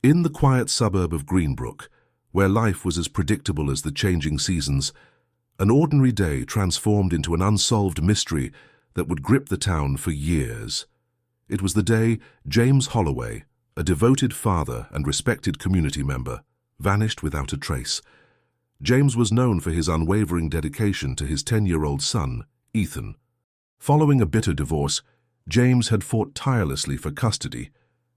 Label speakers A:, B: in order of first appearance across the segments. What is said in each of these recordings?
A: In the quiet suburb of Greenbrook, where life was as predictable as the changing seasons, an ordinary day transformed into an unsolved mystery that would grip the town for years. It was the day James Holloway, a devoted father and respected community member, vanished without a trace. James was known for his unwavering dedication to his 10-year-old son, Ethan. Following a bitter divorce, James had fought tirelessly for custody,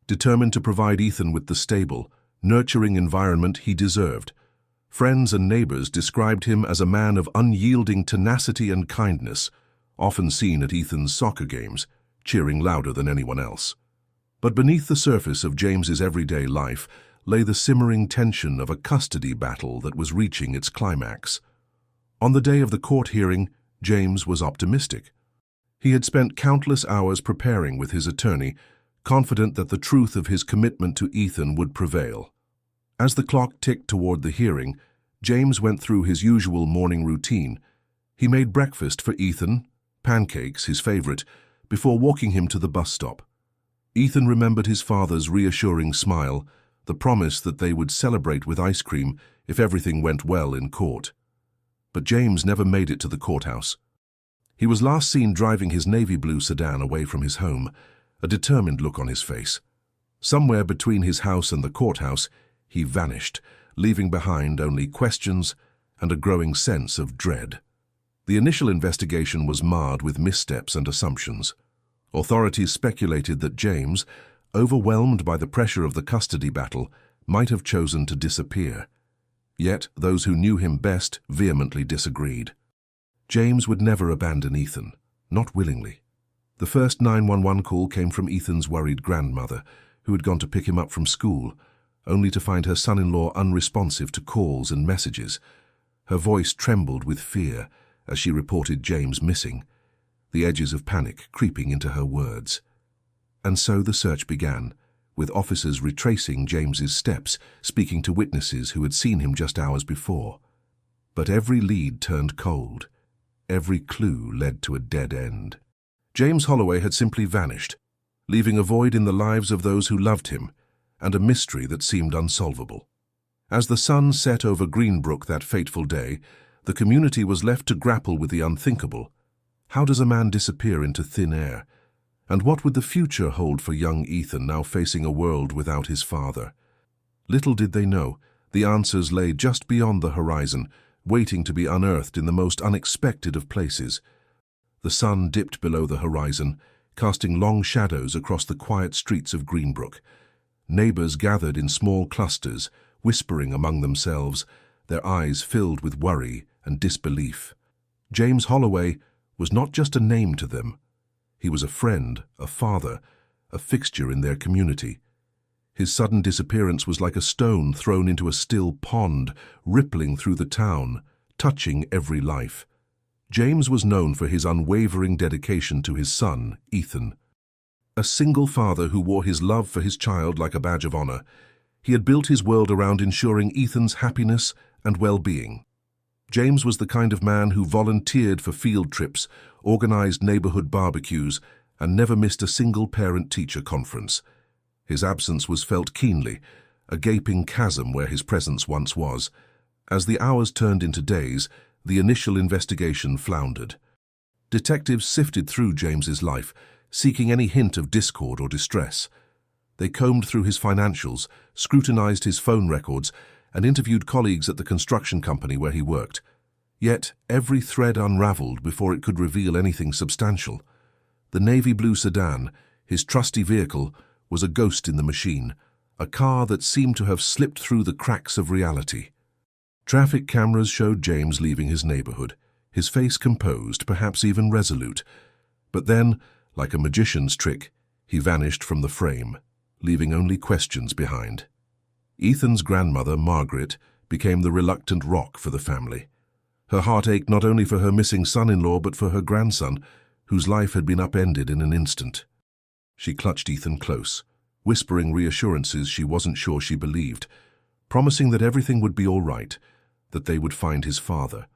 A: determined to provide Ethan with the stable, nurturing environment he deserved. Friends and neighbors described him as a man of unyielding tenacity and kindness, often seen at Ethan's soccer games, cheering louder than anyone else. But beneath the surface of James's everyday life lay the simmering tension of a custody battle that was reaching its climax. On the day of the court hearing, James was optimistic. He had spent countless hours preparing with his attorney, confident that the truth of his commitment to Ethan would prevail. As the clock ticked toward the hearing, James went through his usual morning routine. He made breakfast for Ethan, pancakes, his favorite, before walking him to the bus stop. Ethan remembered his father's reassuring smile, the promise that they would celebrate with ice cream if everything went well in court. But James never made it to the courthouse. He was last seen driving his navy blue sedan away from his home, a determined look on his face. Somewhere between his house and the courthouse, he vanished, leaving behind only questions and a growing sense of dread. The initial investigation was marred with missteps and assumptions. Authorities speculated that James, overwhelmed by the pressure of the custody battle, might have chosen to disappear. Yet those who knew him best vehemently disagreed. James would never abandon Ethan, not willingly. The first 911 call came from Ethan's worried grandmother, who had gone to pick him up from school, only to find her son-in-law unresponsive to calls and messages. Her voice trembled with fear as she reported James missing, the edges of panic creeping into her words. And so the search began, with officers retracing James's steps, speaking to witnesses who had seen him just hours before. But every lead turned cold. Every clue led to a dead end. James Holloway had simply vanished, leaving a void in the lives of those who loved him, and a mystery that seemed unsolvable. As the sun set over Greenbrook that fateful day, the community was left to grapple with the unthinkable. How does a man disappear into thin air? And what would the future hold for young Ethan, now facing a world without his father? Little did they know, the answers lay just beyond the horizon, waiting to be unearthed in the most unexpected of places. The sun dipped below the horizon, casting long shadows across the quiet streets of Greenbrook. Neighbors gathered in small clusters, whispering among themselves, their eyes filled with worry and disbelief. James Holloway was not just a name to them. He was a friend, a father, a fixture in their community. His sudden disappearance was like a stone thrown into a still pond, rippling through the town, touching every life. James was known for his unwavering dedication to his son, Ethan. A single father who wore his love for his child like a badge of honor, he had built his world around ensuring Ethan's happiness and well-being. James was the kind of man who volunteered for field trips, organized neighborhood barbecues, and never missed a single parent-teacher conference. His absence was felt keenly, a gaping chasm where his presence once was. As the hours turned into days, the initial investigation floundered. Detectives sifted through James's life, seeking any hint of discord or distress. They combed through his financials, scrutinized his phone records, and interviewed colleagues at the construction company where he worked. Yet every thread unraveled before it could reveal anything substantial. The navy blue sedan, his trusty vehicle, was a ghost in the machine, a car that seemed to have slipped through the cracks of reality. Traffic cameras showed James leaving his neighborhood, his face composed, perhaps even resolute. But then, like a magician's trick, he vanished from the frame, leaving only questions behind. Ethan's grandmother, Margaret, became the reluctant rock for the family. Her heart ached not only for her missing son-in-law but for her grandson, whose life had been upended in an instant. She clutched Ethan close, whispering reassurances she wasn't sure she believed, promising that everything would be all right, that they would find his father.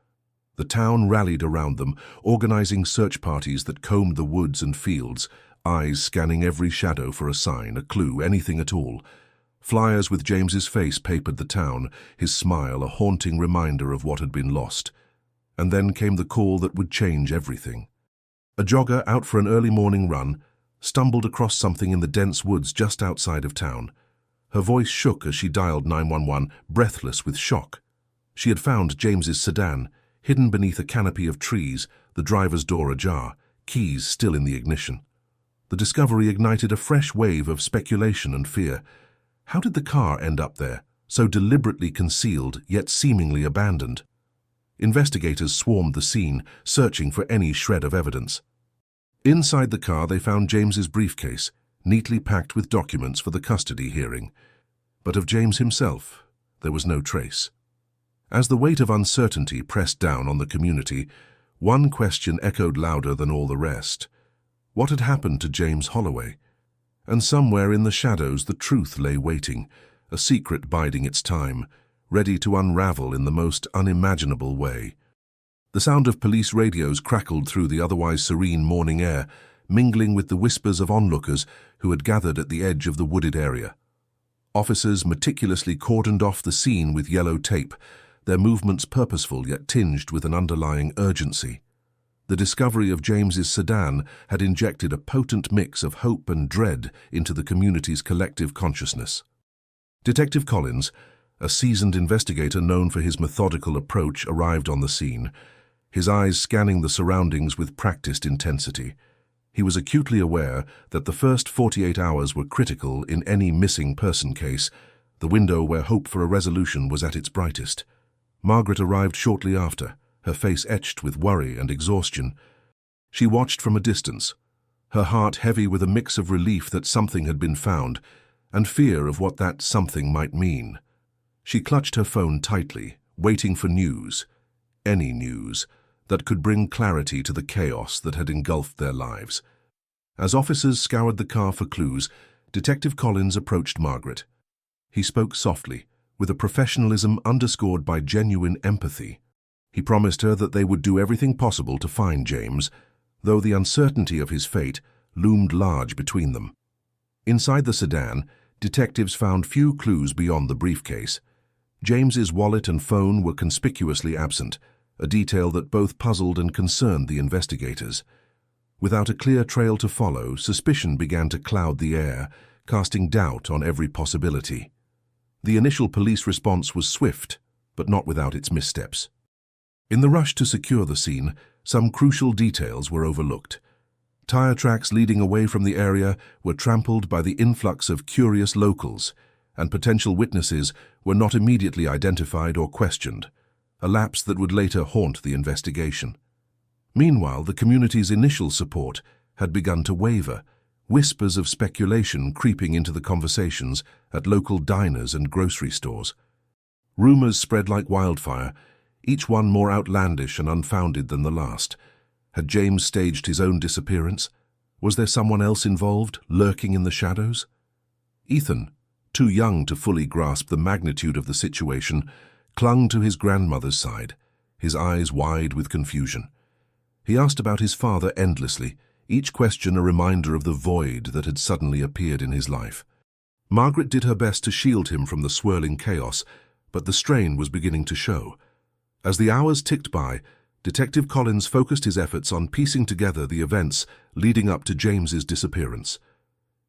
A: The town rallied around them, organizing search parties that combed the woods and fields, eyes scanning every shadow for a sign, a clue, anything at all. Flyers with James's face papered the town, his smile a haunting reminder of what had been lost. And then came the call that would change everything. A jogger out for an early morning run stumbled across something in the dense woods just outside of town. Her voice shook as she dialed 911, breathless with shock. She had found James's sedan, hidden beneath a canopy of trees, the driver's door ajar, keys still in the ignition. The discovery ignited a fresh wave of speculation and fear. How did the car end up there, so deliberately concealed yet seemingly abandoned? Investigators swarmed the scene, searching for any shred of evidence. Inside the car they found James's briefcase, neatly packed with documents for the custody hearing. But of James himself, there was no trace. As the weight of uncertainty pressed down on the community, one question echoed louder than all the rest. What had happened to James Holloway? And somewhere in the shadows the truth lay waiting, a secret biding its time, ready to unravel in the most unimaginable way. The sound of police radios crackled through the otherwise serene morning air, mingling with the whispers of onlookers who had gathered at the edge of the wooded area. Officers meticulously cordoned off the scene with yellow tape, their movements purposeful yet tinged with an underlying urgency. The discovery of James's sedan had injected a potent mix of hope and dread into the community's collective consciousness. Detective Collins, a seasoned investigator known for his methodical approach, arrived on the scene, his eyes scanning the surroundings with practiced intensity. He was acutely aware that the first 48 hours were critical in any missing person case, the window where hope for a resolution was at its brightest. Margaret arrived shortly after, her face etched with worry and exhaustion. She watched from a distance, her heart heavy with a mix of relief that something had been found and fear of what that something might mean. She clutched her phone tightly, waiting for news, any news, that could bring clarity to the chaos that had engulfed their lives. As officers scoured the car for clues, Detective Collins approached Margaret. He spoke softly, with a professionalism underscored by genuine empathy. He promised her that they would do everything possible to find James, though the uncertainty of his fate loomed large between them. Inside the sedan, detectives found few clues beyond the briefcase. James's wallet and phone were conspicuously absent, a detail that both puzzled and concerned the investigators. Without a clear trail to follow, suspicion began to cloud the air, casting doubt on every possibility. The initial police response was swift, but not without its missteps. In the rush to secure the scene, some crucial details were overlooked. Tire tracks leading away from the area were trampled by the influx of curious locals, and potential witnesses were not immediately identified or questioned, a lapse that would later haunt the investigation. Meanwhile, the community's initial support had begun to waver, whispers of speculation creeping into the conversations at local diners and grocery stores. Rumors spread like wildfire, each one more outlandish and unfounded than the last. Had James staged his own disappearance? Was there someone else involved, lurking in the shadows? Ethan, too young to fully grasp the magnitude of the situation, clung to his grandmother's side, his eyes wide with confusion. He asked about his father endlessly, each question a reminder of the void that had suddenly appeared in his life. Margaret did her best to shield him from the swirling chaos, but the strain was beginning to show. As the hours ticked by, Detective Collins focused his efforts on piecing together the events leading up to James's disappearance.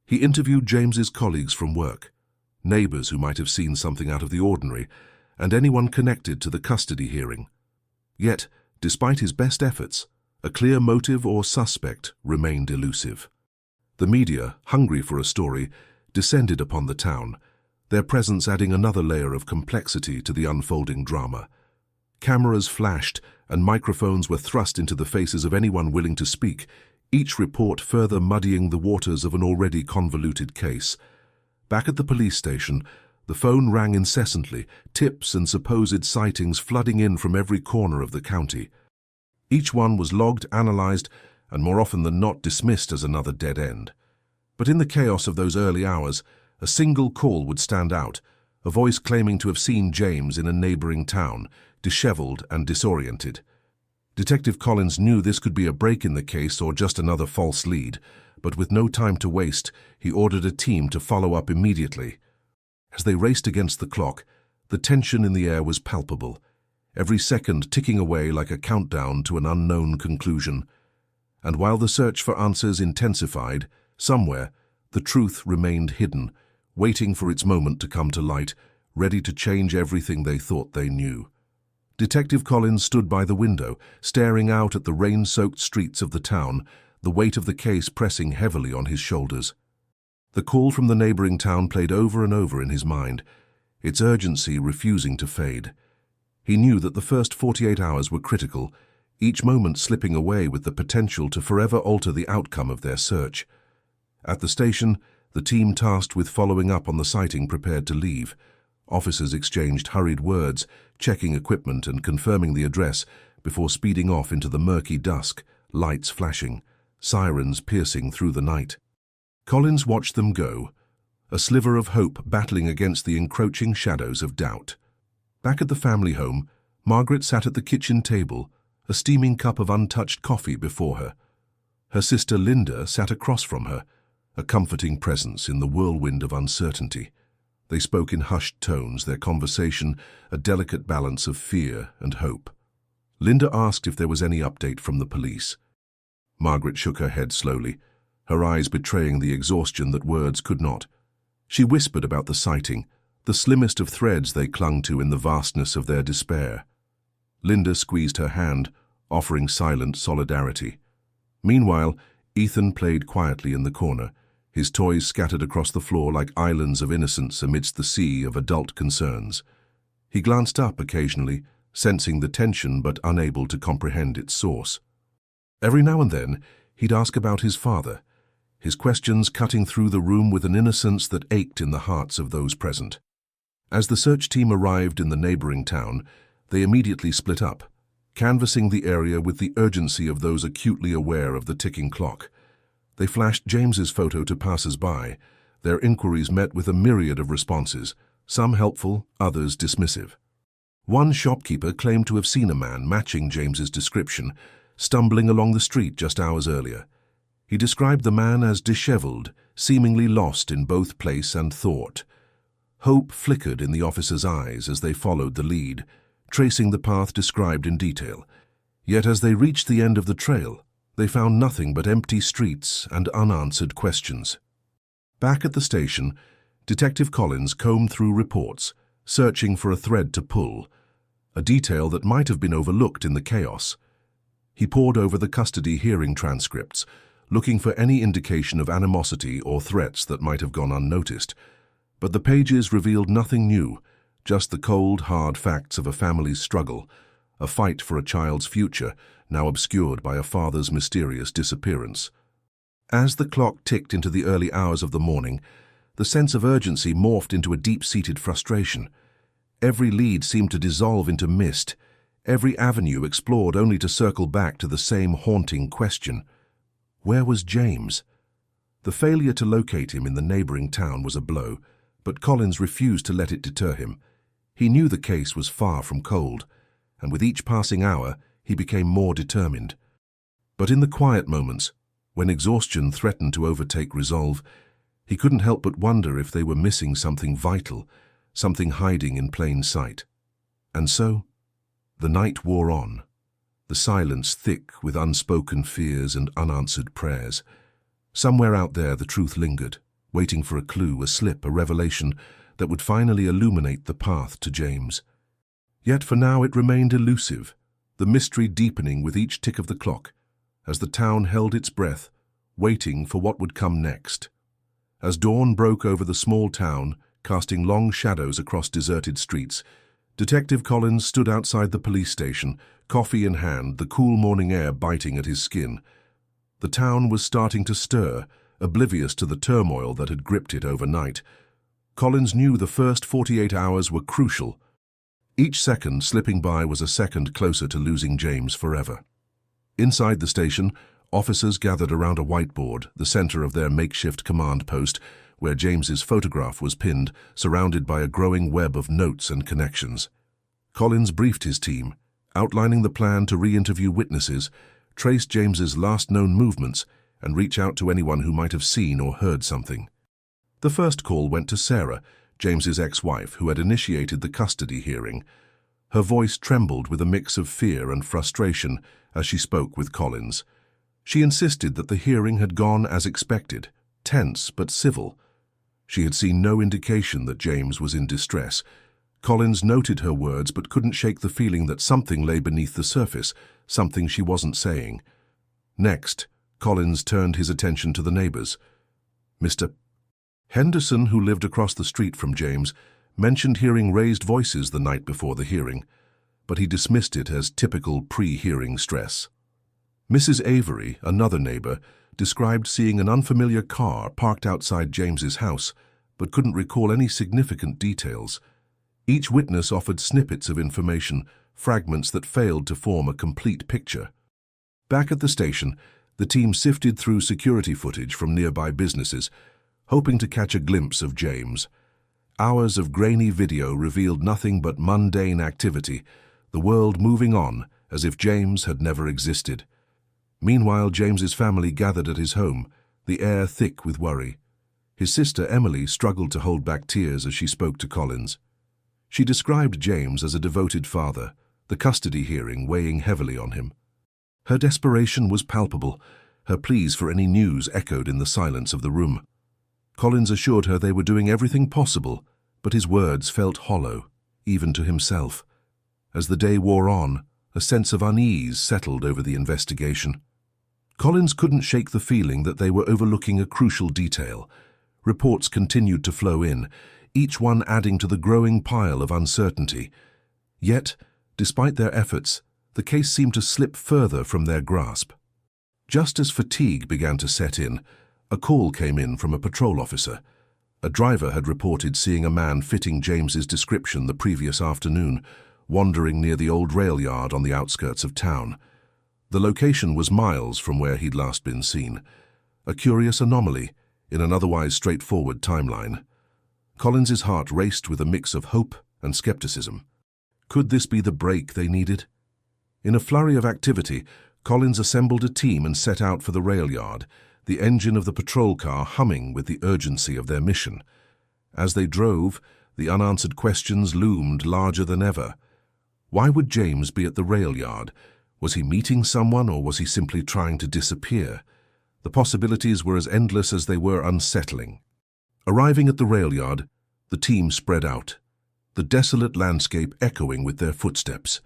A: He interviewed James's colleagues from work, neighbors who might have seen something out of the ordinary, and anyone connected to the custody hearing. Yet, despite his best efforts, a clear motive or suspect remained elusive. The media, hungry for a story, descended upon the town, their presence adding another layer of complexity to the unfolding drama. Cameras flashed, and microphones were thrust into the faces of anyone willing to speak, each report further muddying the waters of an already convoluted case. Back at the police station, the phone rang incessantly, tips and supposed sightings flooding in from every corner of the county. Each one was logged, analyzed, and more often than not dismissed as another dead end. But in the chaos of those early hours, a single call would stand out, a voice claiming to have seen James in a neighboring town, disheveled and disoriented. Detective Collins knew this could be a break in the case or just another false lead, but with no time to waste, he ordered a team to follow up immediately. As they raced against the clock, the tension in the air was palpable, every second ticking away like a countdown to an unknown conclusion. And while the search for answers intensified, somewhere, the truth remained hidden, waiting for its moment to come to light, ready to change everything they thought they knew. Detective Collins stood by the window, staring out at the rain-soaked streets of the town, the weight of the case pressing heavily on his shoulders. The call from the neighboring town played over and over in his mind, its urgency refusing to fade. He knew that the first 48 hours were critical, each moment slipping away with the potential to forever alter the outcome of their search. At the station, the team tasked with following up on the sighting prepared to leave. Officers exchanged hurried words, checking equipment and confirming the address before speeding off into the murky dusk, lights flashing, sirens piercing through the night. Collins watched them go, a sliver of hope battling against the encroaching shadows of doubt. Back at the family home, Margaret sat at the kitchen table, a steaming cup of untouched coffee before her. Her sister Linda sat across from her, a comforting presence in the whirlwind of uncertainty. They spoke in hushed tones, their conversation a delicate balance of fear and hope. Linda asked if there was any update from the police. Margaret shook her head slowly, her eyes betraying the exhaustion that words could not. She whispered about the sighting, the slimmest of threads they clung to in the vastness of their despair. Linda squeezed her hand, offering silent solidarity. Meanwhile, Ethan played quietly in the corner, his toys scattered across the floor like islands of innocence amidst the sea of adult concerns. He glanced up occasionally, sensing the tension but unable to comprehend its source. Every now and then, he'd ask about his father, his questions cutting through the room with an innocence that ached in the hearts of those present. As the search team arrived in the neighboring town, they immediately split up, canvassing the area with the urgency of those acutely aware of the ticking clock. They flashed James's photo to passers-by, their inquiries met with a myriad of responses, some helpful, others dismissive. One shopkeeper claimed to have seen a man matching James's description, stumbling along the street just hours earlier. He described the man as disheveled, seemingly lost in both place and thought. Hope flickered in the officer's eyes as they followed the lead, tracing the path described in detail. Yet as they reached the end of the trail, they found nothing but empty streets and unanswered questions. Back at the station, Detective Collins combed through reports, searching for a thread to pull, a detail that might have been overlooked in the chaos. He pored over the custody hearing transcripts, looking for any indication of animosity or threats that might have gone unnoticed. But the pages revealed nothing new, just the cold, hard facts of a family's struggle, a fight for a child's future, now obscured by a father's mysterious disappearance. As the clock ticked into the early hours of the morning, the sense of urgency morphed into a deep-seated frustration. Every lead seemed to dissolve into mist, every avenue explored only to circle back to the same haunting question. Where was James? The failure to locate him in the neighboring town was a blow, but Collins refused to let it deter him. He knew the case was far from cold, and with each passing hour, he became more determined. But in the quiet moments, when exhaustion threatened to overtake resolve, he couldn't help but wonder if they were missing something vital, something hiding in plain sight. And so, the night wore on, the silence thick with unspoken fears and unanswered prayers. Somewhere out there the truth lingered, waiting for a clue, a slip, a revelation that would finally illuminate the path to James. Yet for now it remained elusive, the mystery deepening with each tick of the clock, as the town held its breath, waiting for what would come next. As dawn broke over the small town, casting long shadows across deserted streets, Detective Collins stood outside the police station, coffee in hand, the cool morning air biting at his skin. The town was starting to stir, oblivious to the turmoil that had gripped it overnight. Collins knew the first 48 hours were crucial. Each second slipping by was a second closer to losing James forever. Inside the station, officers gathered around a whiteboard, the center of their makeshift command post, where James's photograph was pinned, surrounded by a growing web of notes and connections. Collins briefed his team, outlining the plan to re-interview witnesses, trace James's last known movements, and reach out to anyone who might have seen or heard something. The first call went to Sarah, James's ex-wife, who had initiated the custody hearing. Her voice trembled with a mix of fear and frustration as she spoke with Collins. She insisted that the hearing had gone as expected, tense but civil. She had seen no indication that James was in distress. Collins noted her words but couldn't shake the feeling that something lay beneath the surface, something she wasn't saying. Next, Collins turned his attention to the neighbors. Mr. Henderson, who lived across the street from James, mentioned hearing raised voices the night before the hearing, but he dismissed it as typical pre-hearing stress. Mrs. Avery, another neighbor, described seeing an unfamiliar car parked outside James's house, but couldn't recall any significant details. Each witness offered snippets of information, fragments that failed to form a complete picture. Back at the station, the team sifted through security footage from nearby businesses, hoping to catch a glimpse of James. Hours of grainy video revealed nothing but mundane activity, the world moving on as if James had never existed. Meanwhile, James's family gathered at his home, the air thick with worry. His sister Emily struggled to hold back tears as she spoke to Collins. She described James as a devoted father, the custody hearing weighing heavily on him. Her desperation was palpable, her pleas for any news echoed in the silence of the room. Collins assured her they were doing everything possible, but his words felt hollow, even to himself. As the day wore on, a sense of unease settled over the investigation. Collins couldn't shake the feeling that they were overlooking a crucial detail. Reports continued to flow in, each one adding to the growing pile of uncertainty. Yet, despite their efforts, the case seemed to slip further from their grasp. Just as fatigue began to set in, a call came in from a patrol officer. A driver had reported seeing a man fitting James's description the previous afternoon, wandering near the old rail yard on the outskirts of town. The location was miles from where he'd last been seen, a curious anomaly in an otherwise straightforward timeline. Collins's heart raced with a mix of hope and skepticism. Could this be the break they needed? In a flurry of activity, Collins assembled a team and set out for the rail yard, the engine of the patrol car humming with the urgency of their mission. As they drove, the unanswered questions loomed larger than ever. Why would James be at the rail yard? Was he meeting someone, or was he simply trying to disappear? The possibilities were as endless as they were unsettling. Arriving at the rail yard, the team spread out, the desolate landscape echoing with their footsteps.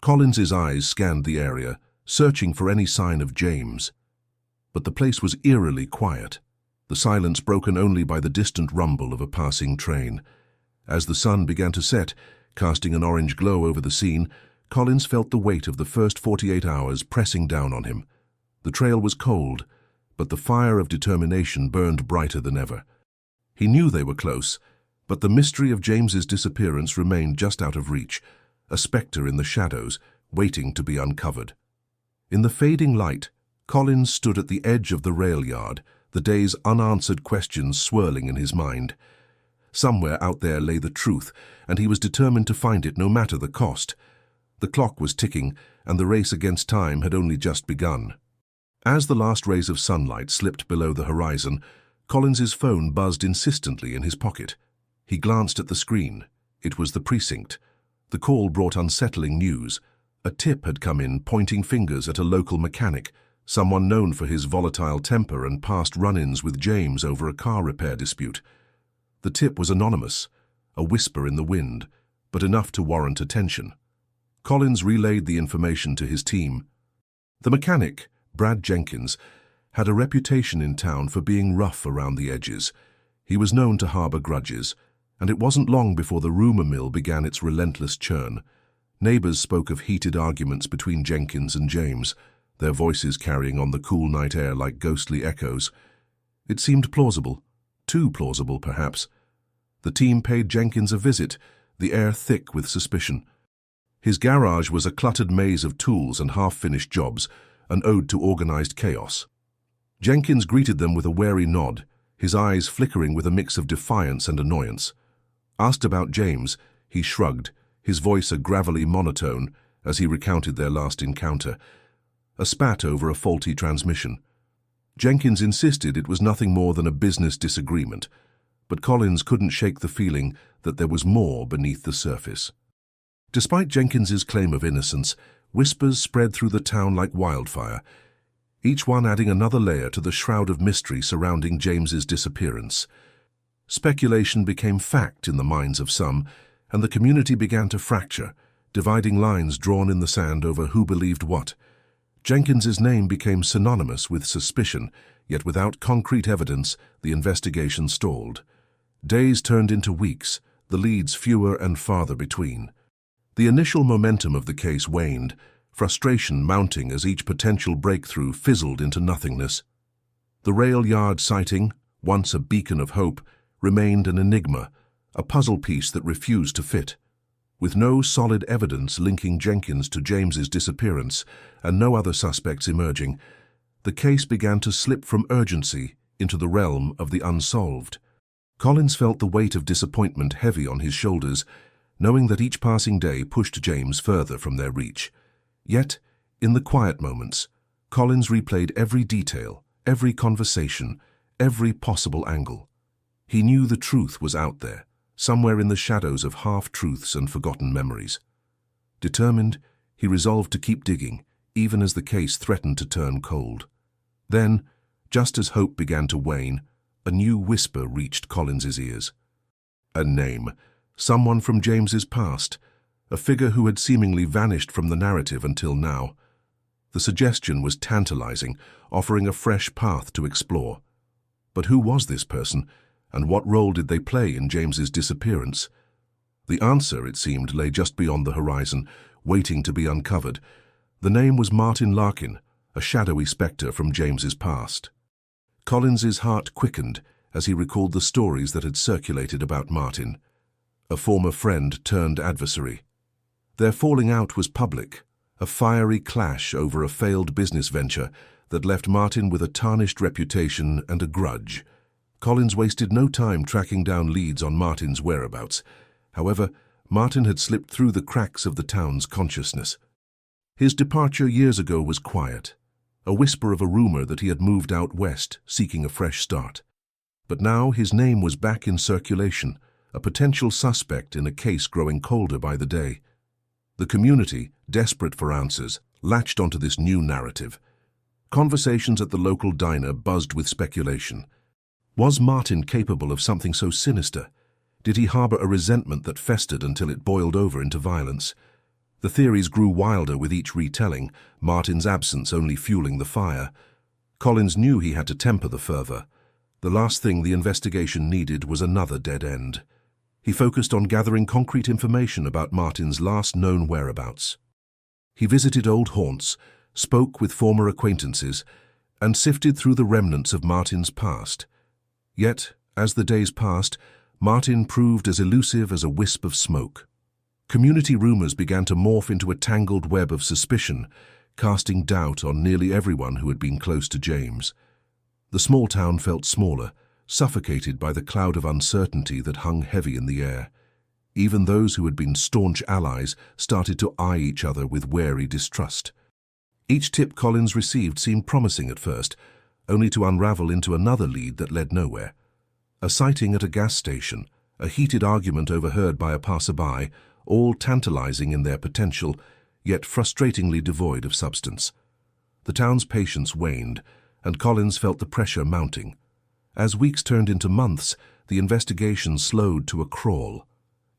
A: Collins's eyes scanned the area, searching for any sign of James. But the place was eerily quiet, the silence broken only by the distant rumble of a passing train. As the sun began to set, casting an orange glow over the scene, Collins felt the weight of the first 48 hours pressing down on him. The trail was cold, but the fire of determination burned brighter than ever. He knew they were close, but the mystery of James's disappearance remained just out of reach, a spectre in the shadows, waiting to be uncovered. In the fading light, Collins stood at the edge of the rail yard, the day's unanswered questions swirling in his mind. Somewhere out there lay the truth, and he was determined to find it no matter the cost. The clock was ticking, and the race against time had only just begun. As the last rays of sunlight slipped below the horizon, Collins's phone buzzed insistently in his pocket. He glanced at the screen. It was the precinct. The call brought unsettling news. A tip had come in pointing fingers at a local mechanic, someone known for his volatile temper and past run-ins with James over a car repair dispute. The tip was anonymous, a whisper in the wind, but enough to warrant attention. Collins relayed the information to his team. The mechanic, Brad Jenkins, had a reputation in town for being rough around the edges. He was known to harbor grudges, and it wasn't long before the rumor mill began its relentless churn. Neighbors spoke of heated arguments between Jenkins and James, their voices carrying on the cool night air like ghostly echoes. It seemed plausible, too plausible perhaps. The team paid Jenkins a visit, the air thick with suspicion. His garage was a cluttered maze of tools and half-finished jobs, an ode to organized chaos. Jenkins greeted them with a wary nod, his eyes flickering with a mix of defiance and annoyance. Asked about James, he shrugged, his voice a gravelly monotone as he recounted their last encounter. A spat over a faulty transmission. Jenkins insisted it was nothing more than a business disagreement, but Collins couldn't shake the feeling that there was more beneath the surface. Despite Jenkins's claim of innocence, whispers spread through the town like wildfire, each one adding another layer to the shroud of mystery surrounding James's disappearance. Speculation became fact in the minds of some, and the community began to fracture, dividing lines drawn in the sand over who believed what. Jenkins's name became synonymous with suspicion, yet without concrete evidence, the investigation stalled. Days turned into weeks, the leads fewer and farther between. The initial momentum of the case waned, frustration mounting as each potential breakthrough fizzled into nothingness. The rail yard sighting, once a beacon of hope, remained an enigma, a puzzle piece that refused to fit. With no solid evidence linking Jenkins to James's disappearance and no other suspects emerging, the case began to slip from urgency into the realm of the unsolved. Collins felt the weight of disappointment heavy on his shoulders, knowing that each passing day pushed James further from their reach. Yet, in the quiet moments, Collins replayed every detail, every conversation, every possible angle. He knew the truth was out there, somewhere in the shadows of half-truths and forgotten memories. Determined, he resolved to keep digging, even as the case threatened to turn cold. Then, just as hope began to wane, a new whisper reached Collins's ears. A name, someone from James's past, a figure who had seemingly vanished from the narrative until now. The suggestion was tantalizing, offering a fresh path to explore. But who was this person, and what role did they play in James's disappearance? The answer, it seemed, lay just beyond the horizon, waiting to be uncovered. The name was Martin Larkin, a shadowy spectre from James's past. Collins's heart quickened as he recalled the stories that had circulated about Martin. A former friend turned adversary. Their falling out was public, a fiery clash over a failed business venture that left Martin with a tarnished reputation and a grudge. Collins wasted no time tracking down leads on Martin's whereabouts. However, Martin had slipped through the cracks of the town's consciousness. His departure years ago was quiet, a whisper of a rumor that he had moved out west, seeking a fresh start. But now his name was back in circulation, a potential suspect in a case growing colder by the day. The community, desperate for answers, latched onto this new narrative. Conversations at the local diner buzzed with speculation. Was Martin capable of something so sinister? Did he harbor a resentment that festered until it boiled over into violence? The theories grew wilder with each retelling, Martin's absence only fueling the fire. Collins knew he had to temper the fervor. The last thing the investigation needed was another dead end. He focused on gathering concrete information about Martin's last known whereabouts. He visited old haunts, spoke with former acquaintances, and sifted through the remnants of Martin's past. Yet, as the days passed, Martin proved as elusive as a wisp of smoke. Community rumors began to morph into a tangled web of suspicion, casting doubt on nearly everyone who had been close to James. The small town felt smaller, suffocated by the cloud of uncertainty that hung heavy in the air. Even those who had been staunch allies started to eye each other with wary distrust. Each tip Collins received seemed promising at first, only to unravel into another lead that led nowhere. A sighting at a gas station, a heated argument overheard by a passerby, all tantalizing in their potential, yet frustratingly devoid of substance. The town's patience waned, and Collins felt the pressure mounting. As weeks turned into months, the investigation slowed to a crawl.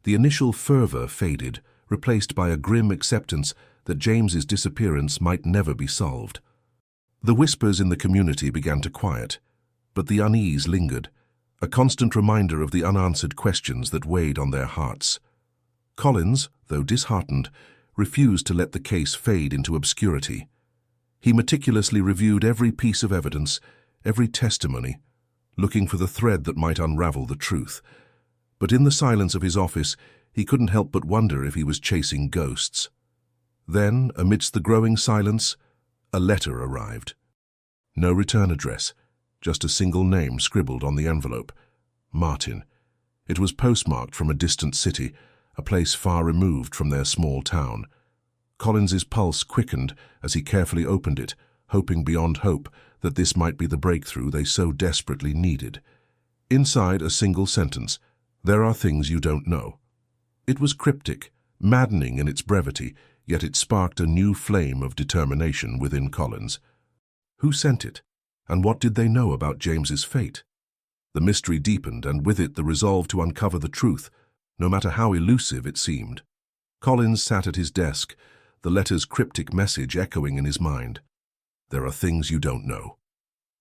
A: The initial fervor faded, replaced by a grim acceptance that James's disappearance might never be solved. The whispers in the community began to quiet, but the unease lingered, a constant reminder of the unanswered questions that weighed on their hearts. Collins, though disheartened, refused to let the case fade into obscurity. He meticulously reviewed every piece of evidence, every testimony, looking for the thread that might unravel the truth. But in the silence of his office, he couldn't help but wonder if he was chasing ghosts. Then, amidst the growing silence, a letter arrived. No return address, just a single name scribbled on the envelope. Martin. It was postmarked from a distant city, a place far removed from their small town. Collins's pulse quickened as he carefully opened it, hoping beyond hope that this might be the breakthrough they so desperately needed. Inside a single sentence, "There are things you don't know." It was cryptic, maddening in its brevity, yet it sparked a new flame of determination within Collins. Who sent it? And what did they know about James's fate? The mystery deepened, and with it the resolve to uncover the truth, no matter how elusive it seemed. Collins sat at his desk, the letter's cryptic message echoing in his mind. There are things you don't know.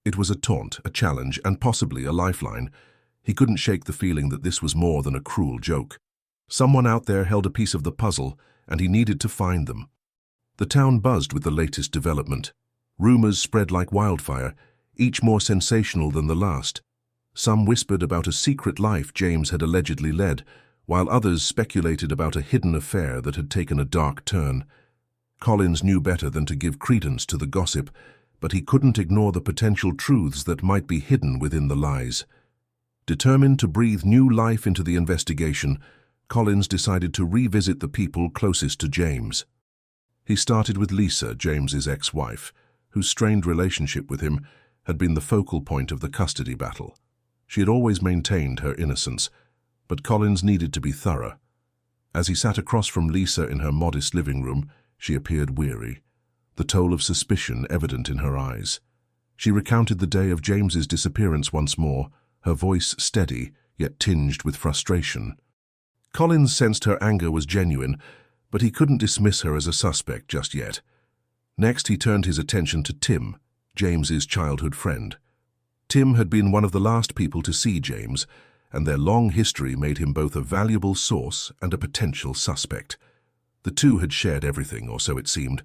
A: It was a taunt, a challenge, and possibly a lifeline. He couldn't shake the feeling that this was more than a cruel joke. Someone out there held a piece of the puzzle, and he needed to find them. The town buzzed with the latest development. Rumors spread like wildfire, each more sensational than the last. Some whispered about a secret life James had allegedly led, while others speculated about a hidden affair that had taken a dark turn. Collins knew better than to give credence to the gossip, but he couldn't ignore the potential truths that might be hidden within the lies. Determined to breathe new life into the investigation, Collins decided to revisit the people closest to James. He started with Lisa, James's ex-wife, whose strained relationship with him had been the focal point of the custody battle. She had always maintained her innocence, but Collins needed to be thorough. As he sat across from Lisa in her modest living room, she appeared weary, the toll of suspicion evident in her eyes. She recounted the day of James's disappearance once more, her voice steady, yet tinged with frustration. Collins sensed her anger was genuine, but he couldn't dismiss her as a suspect just yet. Next, he turned his attention to Tim, James's childhood friend. Tim had been one of the last people to see James, and their long history made him both a valuable source and a potential suspect. The two had shared everything, or so it seemed,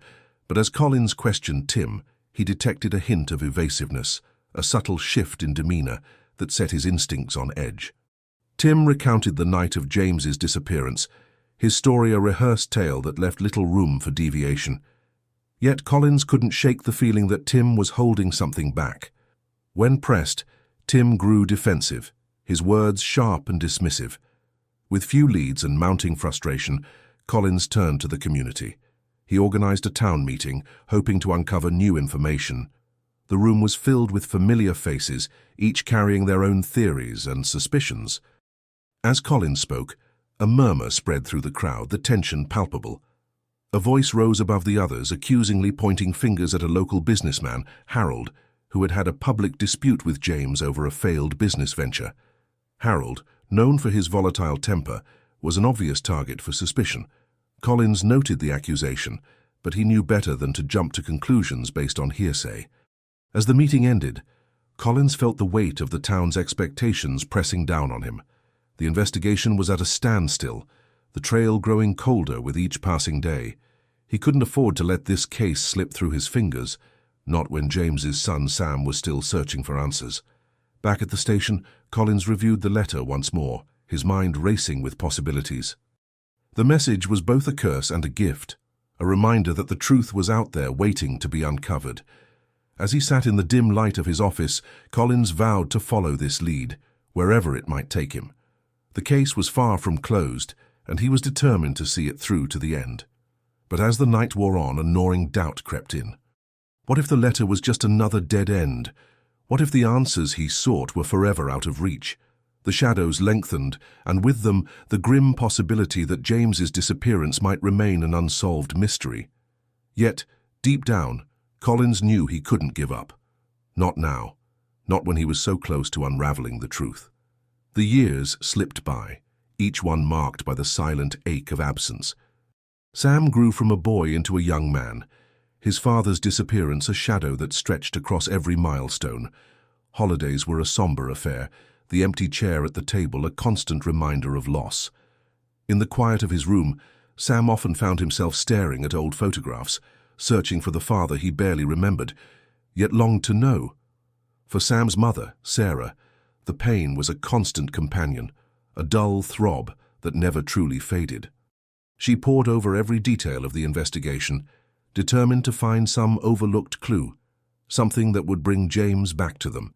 A: but as Collins questioned Tim, he detected a hint of evasiveness, a subtle shift in demeanor that set his instincts on edge. Tim recounted the night of James's disappearance, his story a rehearsed tale that left little room for deviation. Yet Collins couldn't shake the feeling that Tim was holding something back. When pressed, Tim grew defensive, his words sharp and dismissive. With few leads and mounting frustration, Collins turned to the community. He organized a town meeting, hoping to uncover new information. The room was filled with familiar faces, each carrying their own theories and suspicions. As Collins spoke, a murmur spread through the crowd, the tension palpable. A voice rose above the others, accusingly pointing fingers at a local businessman, Harold, who had had a public dispute with James over a failed business venture. Harold, known for his volatile temper, was an obvious target for suspicion. Collins noted the accusation, but he knew better than to jump to conclusions based on hearsay. As the meeting ended, Collins felt the weight of the town's expectations pressing down on him. The investigation was at a standstill, the trail growing colder with each passing day. He couldn't afford to let this case slip through his fingers, not when James's son Sam was still searching for answers. Back at the station, Collins reviewed the letter once more, his mind racing with possibilities. The message was both a curse and a gift, a reminder that the truth was out there waiting to be uncovered. As he sat in the dim light of his office, Collins vowed to follow this lead, wherever it might take him. The case was far from closed, and he was determined to see it through to the end. But as the night wore on, a gnawing doubt crept in. What if the letter was just another dead end? What if the answers he sought were forever out of reach? The shadows lengthened, and with them the grim possibility that James's disappearance might remain an unsolved mystery. Yet, deep down, Collins knew he couldn't give up. Not now. Not when he was so close to unraveling the truth. The years slipped by, each one marked by the silent ache of absence. Sam grew from a boy into a young man, his father's disappearance a shadow that stretched across every milestone. Holidays were a somber affair, the empty chair at the table a constant reminder of loss. In the quiet of his room, Sam often found himself staring at old photographs, searching for the father he barely remembered, yet longed to know. For Sam's mother, Sarah, the pain was a constant companion, a dull throb that never truly faded. She pored over every detail of the investigation, determined to find some overlooked clue, something that would bring James back to them.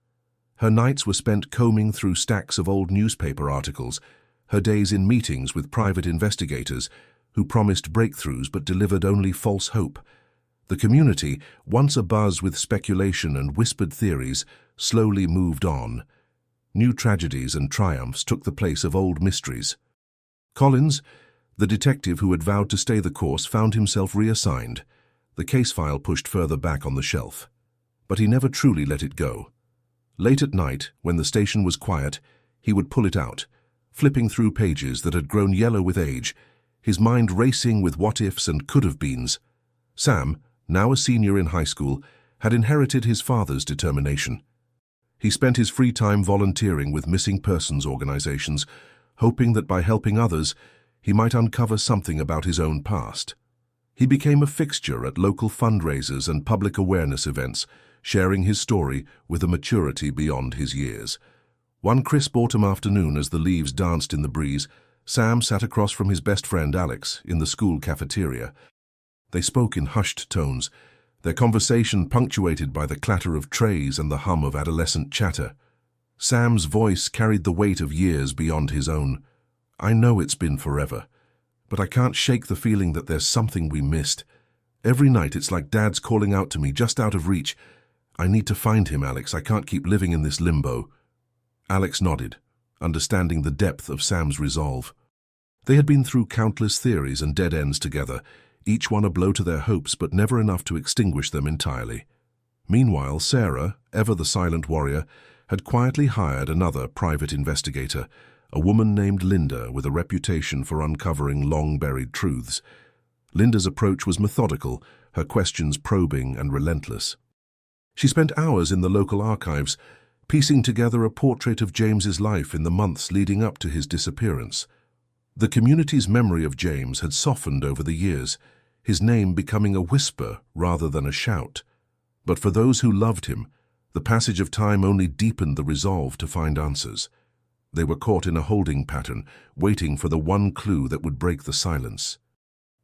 A: Her nights were spent combing through stacks of old newspaper articles, her days in meetings with private investigators who promised breakthroughs but delivered only false hope. The community, once abuzz with speculation and whispered theories, slowly moved on. New tragedies and triumphs took the place of old mysteries. Collins, the detective who had vowed to stay the course, found himself reassigned, the case file pushed further back on the shelf. But he never truly let it go. Late at night, when the station was quiet, he would pull it out, flipping through pages that had grown yellow with age, his mind racing with what-ifs and could-have-beens. Sam, now a senior in high school, had inherited his father's determination. He spent his free time volunteering with missing persons organizations, hoping that by helping others, he might uncover something about his own past. He became a fixture at local fundraisers and public awareness events, sharing his story with a maturity beyond his years. One crisp autumn afternoon, as the leaves danced in the breeze, Sam sat across from his best friend Alex in the school cafeteria. They spoke in hushed tones, their conversation punctuated by the clatter of trays and the hum of adolescent chatter. Sam's voice carried the weight of years beyond his own. "I know it's been forever, but I can't shake the feeling that there's something we missed. Every night it's like Dad's calling out to me, just out of reach. I need to find him, Alex. I can't keep living in this limbo." Alex nodded, understanding the depth of Sam's resolve. They had been through countless theories and dead ends together, each one a blow to their hopes, but never enough to extinguish them entirely. Meanwhile, Sarah, ever the silent warrior, had quietly hired another private investigator, a woman named Linda with a reputation for uncovering long-buried truths. Linda's approach was methodical, her questions probing and relentless. She spent hours in the local archives, piecing together a portrait of James's life in the months leading up to his disappearance. The community's memory of James had softened over the years, his name becoming a whisper rather than a shout. But for those who loved him, the passage of time only deepened the resolve to find answers. They were caught in a holding pattern, waiting for the one clue that would break the silence.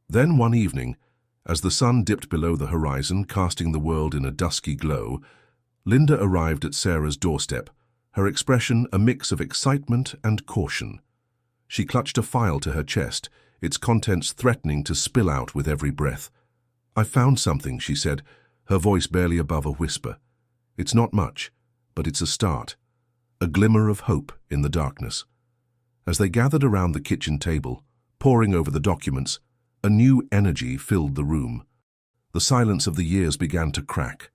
A: Then one evening, as the sun dipped below the horizon, casting the world in a dusky glow, Linda arrived at Sarah's doorstep, her expression a mix of excitement and caution. She clutched a file to her chest, its contents threatening to spill out with every breath. "I found something," she said, her voice barely above a whisper. "It's not much, but it's a start, a glimmer of hope in the darkness." As they gathered around the kitchen table, poring over the documents, a new energy filled the room. The silence of the years began to crack,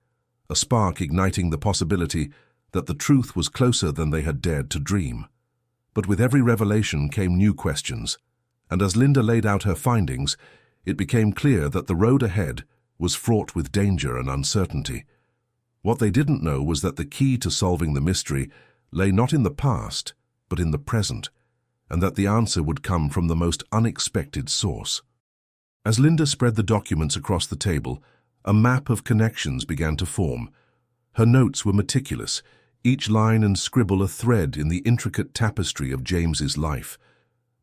A: a spark igniting the possibility that the truth was closer than they had dared to dream. But with every revelation came new questions, and as Linda laid out her findings, it became clear that the road ahead was fraught with danger and uncertainty. What they didn't know was that the key to solving the mystery lay not in the past, but in the present, and that the answer would come from the most unexpected source. As Linda spread the documents across the table, a map of connections began to form. Her notes were meticulous, each line and scribble a thread in the intricate tapestry of James's life.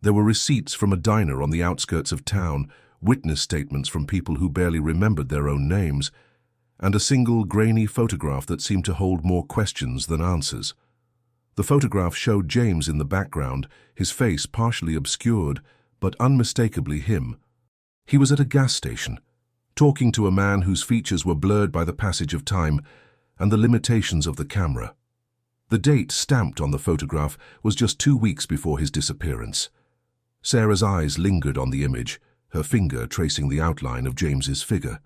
A: There were receipts from a diner on the outskirts of town, witness statements from people who barely remembered their own names, and a single grainy photograph that seemed to hold more questions than answers. The photograph showed James in the background, his face partially obscured, but unmistakably him. He was at a gas station, talking to a man whose features were blurred by the passage of time and the limitations of the camera. The date stamped on the photograph was just 2 weeks before his disappearance. Sarah's eyes lingered on the image, her finger tracing the outline of James's figure.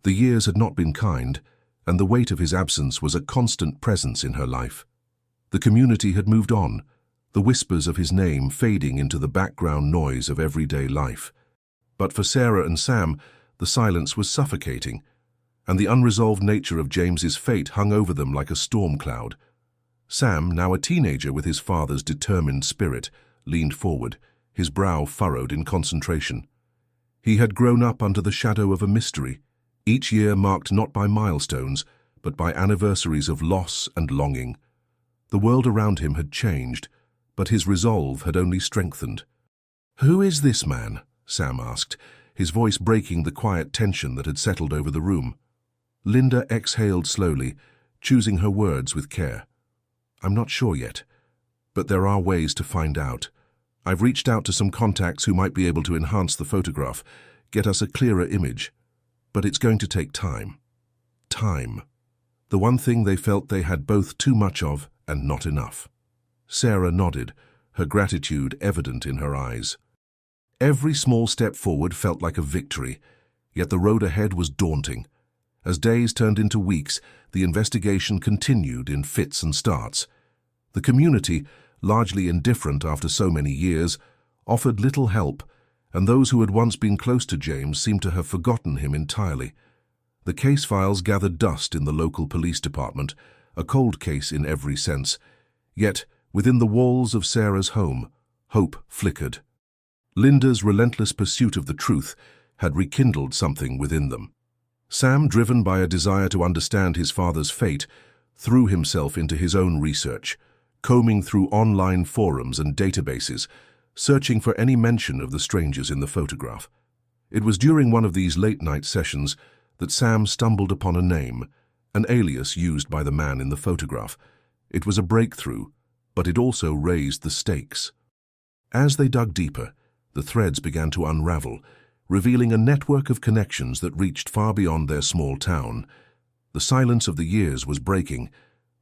A: The years had not been kind, and the weight of his absence was a constant presence in her life. The community had moved on, the whispers of his name fading into the background noise of everyday life. But for Sarah and Sam, the silence was suffocating, and the unresolved nature of James's fate hung over them like a storm cloud. Sam, now a teenager with his father's determined spirit, leaned forward, his brow furrowed in concentration. He had grown up under the shadow of a mystery, each year marked not by milestones, but by anniversaries of loss and longing. The world around him had changed, but his resolve had only strengthened. "Who is this man?" Sam asked, his voice breaking the quiet tension that had settled over the room. Linda exhaled slowly, choosing her words with care. "I'm not sure yet, but there are ways to find out. I've reached out to some contacts who might be able to enhance the photograph, get us a clearer image. But it's going to take time. Time. The one thing they felt they had both too much of and not enough." Sarah nodded, her gratitude evident in her eyes. Every small step forward felt like a victory, yet the road ahead was daunting. As days turned into weeks, the investigation continued in fits and starts. The community, largely indifferent after so many years, offered little help, and those who had once been close to James seemed to have forgotten him entirely. The case files gathered dust in the local police department, a cold case in every sense. Yet, within the walls of Sarah's home, hope flickered. Linda's relentless pursuit of the truth had rekindled something within them. Sam, driven by a desire to understand his father's fate, threw himself into his own research, combing through online forums and databases, searching for any mention of the strangers in the photograph. It was during one of these late-night sessions that Sam stumbled upon a name, an alias used by the man in the photograph. It was a breakthrough, but it also raised the stakes. As they dug deeper, the threads began to unravel, revealing a network of connections that reached far beyond their small town. The silence of the years was breaking,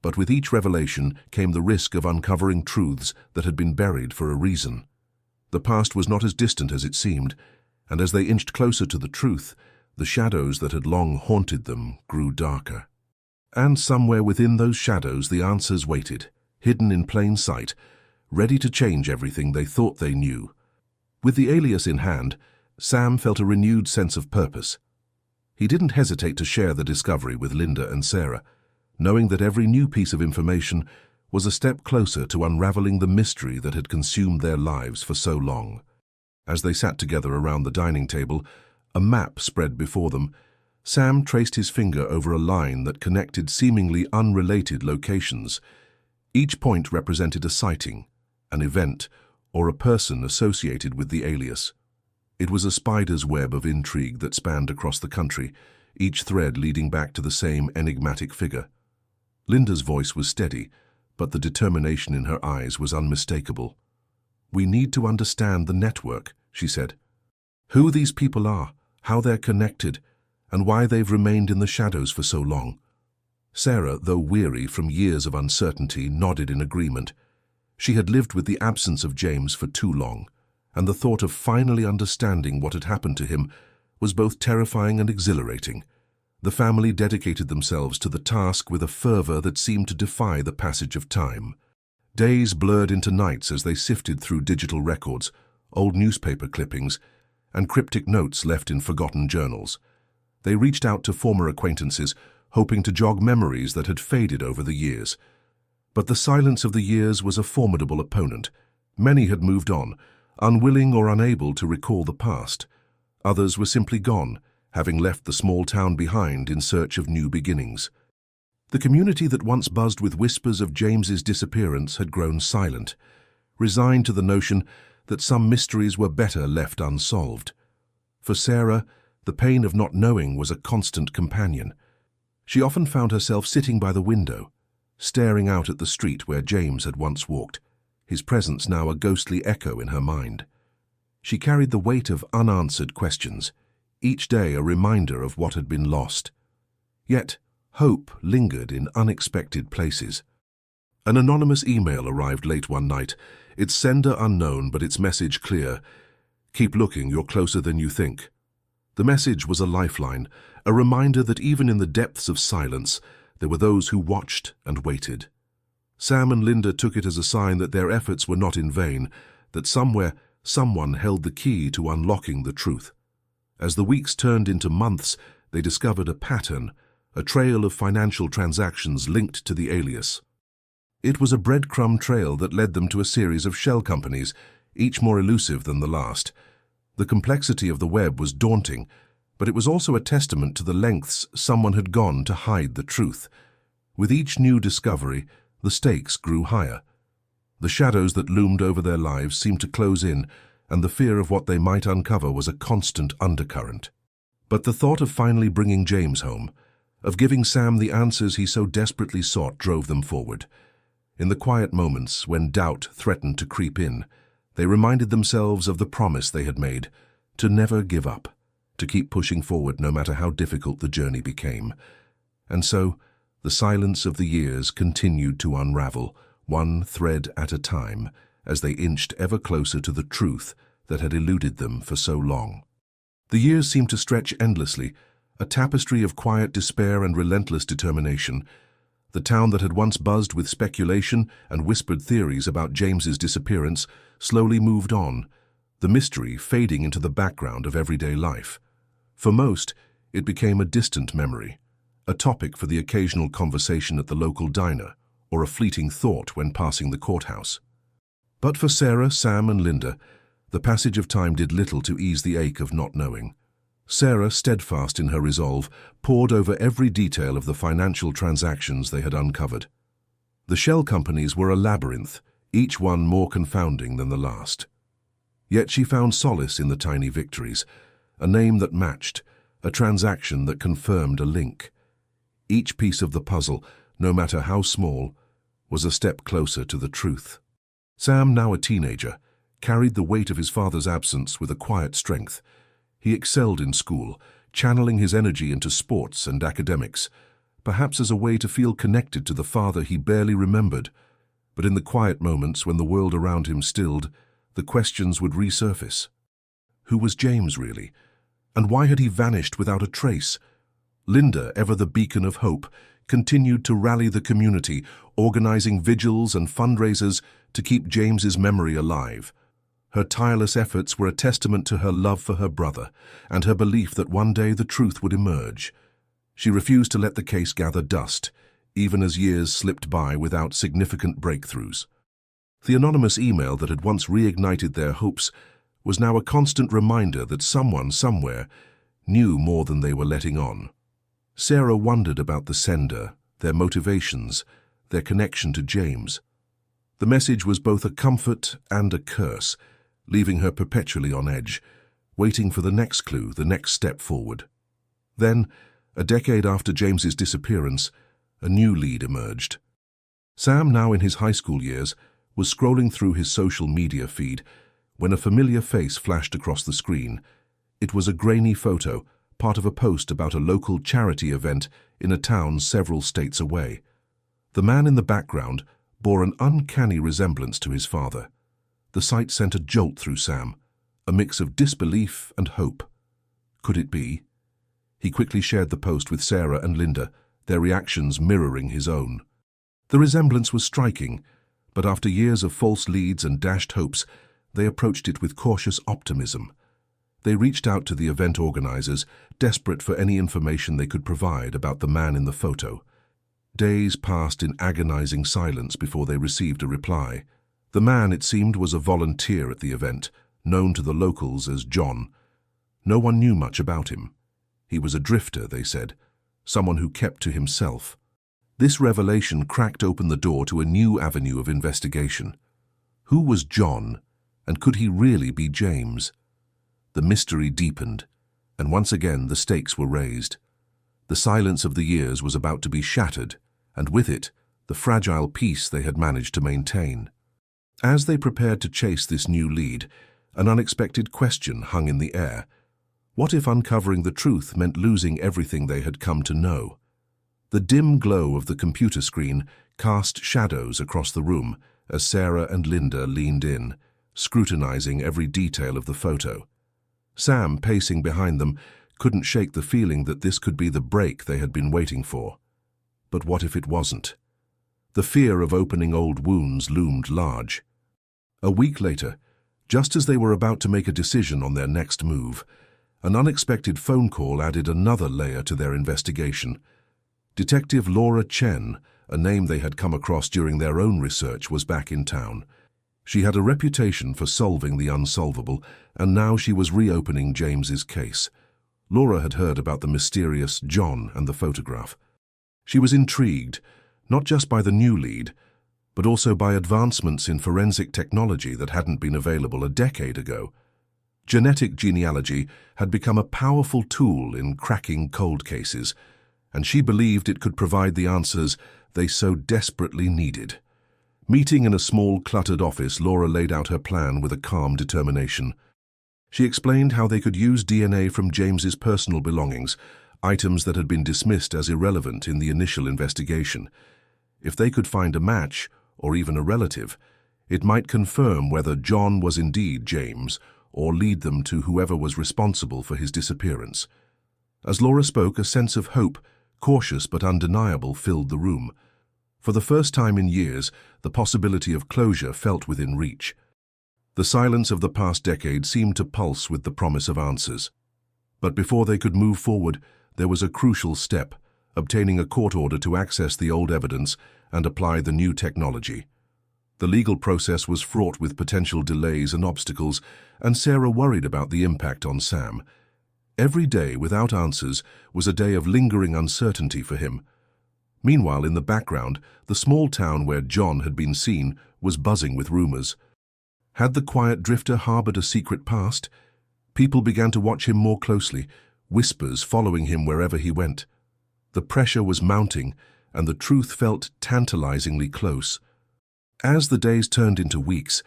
A: but with each revelation came the risk of uncovering truths that had been buried for a reason. The past was not as distant as it seemed, and as they inched closer to the truth, the shadows that had long haunted them grew darker. And somewhere within those shadows the answers waited, hidden in plain sight, ready to change everything they thought they knew. With the alias in hand, Sam felt a renewed sense of purpose. He didn't hesitate to share the discovery with Linda and Sarah, knowing that every new piece of information was a step closer to unraveling the mystery that had consumed their lives for so long. As they sat together around the dining table, a map spread before them. Sam traced his finger over a line that connected seemingly unrelated locations. Each point represented a sighting, an event, or a person associated with the alias. It was a spider's web of intrigue that spanned across the country, each thread leading back to the same enigmatic figure. Linda's voice was steady, but the determination in her eyes was unmistakable. "We need to understand the network," she said. "Who these people are, how they're connected, and why they've remained in the shadows for so long." Sarah, though weary from years of uncertainty, nodded in agreement. She had lived with the absence of James for too long, and the thought of finally understanding what had happened to him was both terrifying and exhilarating. The family dedicated themselves to the task with a fervor that seemed to defy the passage of time. Days blurred into nights as they sifted through digital records, old newspaper clippings, and cryptic notes left in forgotten journals. They reached out to former acquaintances, hoping to jog memories that had faded over the years. But the silence of the years was a formidable opponent. Many had moved on, unwilling or unable to recall the past. Others were simply gone, having left the small town behind in search of new beginnings. The community that once buzzed with whispers of James's disappearance had grown silent, resigned to the notion that some mysteries were better left unsolved. For Sarah, the pain of not knowing was a constant companion. She often found herself sitting by the window, staring out at the street where James had once walked, his presence now a ghostly echo in her mind. She carried the weight of unanswered questions, each day a reminder of what had been lost. Yet, hope lingered in unexpected places. An anonymous email arrived late one night, its sender unknown but its message clear. "Keep looking, you're closer than you think." The message was a lifeline, a reminder that even in the depths of silence, there were those who watched and waited. Sam and Linda took it as a sign that their efforts were not in vain, that somewhere, someone held the key to unlocking the truth. As the weeks turned into months, they discovered a pattern, a trail of financial transactions linked to the alias. It was a breadcrumb trail that led them to a series of shell companies, each more elusive than the last. The complexity of the web was daunting, but it was also a testament to the lengths someone had gone to hide the truth. With each new discovery, the stakes grew higher. The shadows that loomed over their lives seemed to close in, and the fear of what they might uncover was a constant undercurrent. But the thought of finally bringing James home, of giving Sam the answers he so desperately sought, drove them forward. In the quiet moments when doubt threatened to creep in, they reminded themselves of the promise they had made, to never give up, to keep pushing forward no matter how difficult the journey became. And so, the silence of the years continued to unravel, one thread at a time, as they inched ever closer to the truth that had eluded them for so long. The years seemed to stretch endlessly, a tapestry of quiet despair and relentless determination. The town that had once buzzed with speculation and whispered theories about James's disappearance slowly moved on, the mystery fading into the background of everyday life. For most, it became a distant memory, a topic for the occasional conversation at the local diner, or a fleeting thought when passing the courthouse. But for Sarah, Sam, and Linda, the passage of time did little to ease the ache of not knowing. Sarah, steadfast in her resolve, pored over every detail of the financial transactions they had uncovered. The shell companies were a labyrinth, each one more confounding than the last. Yet she found solace in the tiny victories, a name that matched, a transaction that confirmed a link. Each piece of the puzzle, no matter how small, was a step closer to the truth. Sam, now a teenager, carried the weight of his father's absence with a quiet strength. He excelled in school, channeling his energy into sports and academics, perhaps as a way to feel connected to the father he barely remembered. But in the quiet moments when the world around him stilled, the questions would resurface. Who was James really? And why had he vanished without a trace? Linda, ever the beacon of hope, continued to rally the community, organizing vigils and fundraisers to keep James's memory alive. Her tireless efforts were a testament to her love for her brother and her belief that one day the truth would emerge. She refused to let the case gather dust, even as years slipped by without significant breakthroughs. The anonymous email that had once reignited their hopes was now a constant reminder that someone somewhere knew more than they were letting on. Sarah wondered about the sender, their motivations, their connection to James. The message was both a comfort and a curse, leaving her perpetually on edge, waiting for the next clue, the next step forward. Then, a decade after James's disappearance, a new lead emerged. Sam, now in his high school years, was scrolling through his social media feed when a familiar face flashed across the screen. It was a grainy photo, part of a post about a local charity event in a town several states away. The man in the background bore an uncanny resemblance to his father. The sight sent a jolt through Sam, a mix of disbelief and hope. Could it be? He quickly shared the post with Sarah and Linda, their reactions mirroring his own. The resemblance was striking, but after years of false leads and dashed hopes, they approached it with cautious optimism. They reached out to the event organizers, desperate for any information they could provide about the man in the photo. Days passed in agonizing silence before they received a reply. The man, it seemed, was a volunteer at the event, known to the locals as John. No one knew much about him. He was a drifter, they said, someone who kept to himself. This revelation cracked open the door to a new avenue of investigation. Who was John, and could he really be James? The mystery deepened, and once again the stakes were raised. The silence of the years was about to be shattered, and with it, the fragile peace they had managed to maintain. As they prepared to chase this new lead, an unexpected question hung in the air. What if uncovering the truth meant losing everything they had come to know? The dim glow of the computer screen cast shadows across the room as Sarah and Linda leaned in, scrutinizing every detail of the photo. Sam, pacing behind them, couldn't shake the feeling that this could be the break they had been waiting for. But what if it wasn't? The fear of opening old wounds loomed large. A week later, just as they were about to make a decision on their next move, an unexpected phone call added another layer to their investigation. Detective Laura Chen, a name they had come across during their own research, was back in town. She had a reputation for solving the unsolvable, and now she was reopening James's case. Laura had heard about the mysterious John and the photograph. She was intrigued, not just by the new lead, but also by advancements in forensic technology that hadn't been available a decade ago. Genetic genealogy had become a powerful tool in cracking cold cases, and she believed it could provide the answers they so desperately needed. Meeting in a small, cluttered office, Laura laid out her plan with a calm determination. She explained how they could use DNA from James's personal belongings, items that had been dismissed as irrelevant in the initial investigation. If they could find a match, or even a relative, it might confirm whether John was indeed James or lead them to whoever was responsible for his disappearance. As Laura spoke, a sense of hope, cautious but undeniable, filled the room. For the first time in years, the possibility of closure felt within reach. The silence of the past decade seemed to pulse with the promise of answers. But before they could move forward, there was a crucial step: obtaining a court order to access the old evidence and apply the new technology. The legal process was fraught with potential delays and obstacles, and Sarah worried about the impact on Sam. Every day without answers was a day of lingering uncertainty for him. Meanwhile, in the background, the small town where John had been seen was buzzing with rumors. Had the quiet drifter harbored a secret past? People began to watch him more closely, whispers following him wherever he went. The pressure was mounting, and the truth felt tantalizingly close. As the days turned into weeks,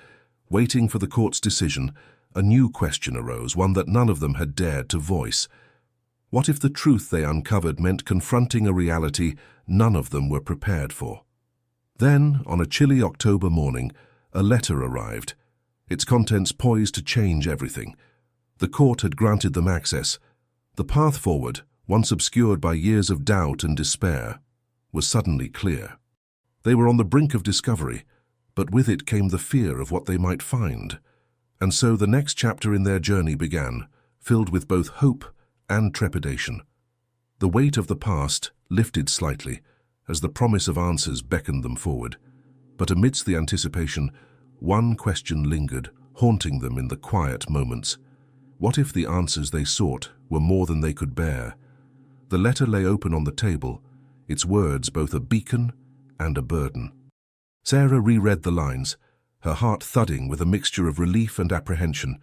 A: waiting for the court's decision, a new question arose, one that none of them had dared to voice. What if the truth they uncovered meant confronting a reality none of them were prepared for? Then, on a chilly October morning, a letter arrived, its contents poised to change everything. The court had granted them access. The path forward, once obscured by years of doubt and despair, was suddenly clear. They were on the brink of discovery, but with it came the fear of what they might find. And so the next chapter in their journey began, filled with both hope and trepidation. The weight of the past lifted slightly as the promise of answers beckoned them forward. But amidst the anticipation, one question lingered, haunting them in the quiet moments. What if the answers they sought were more than they could bear? The letter lay open on the table, its words both a beacon and a burden. Sarah reread the lines, her heart thudding with a mixture of relief and apprehension.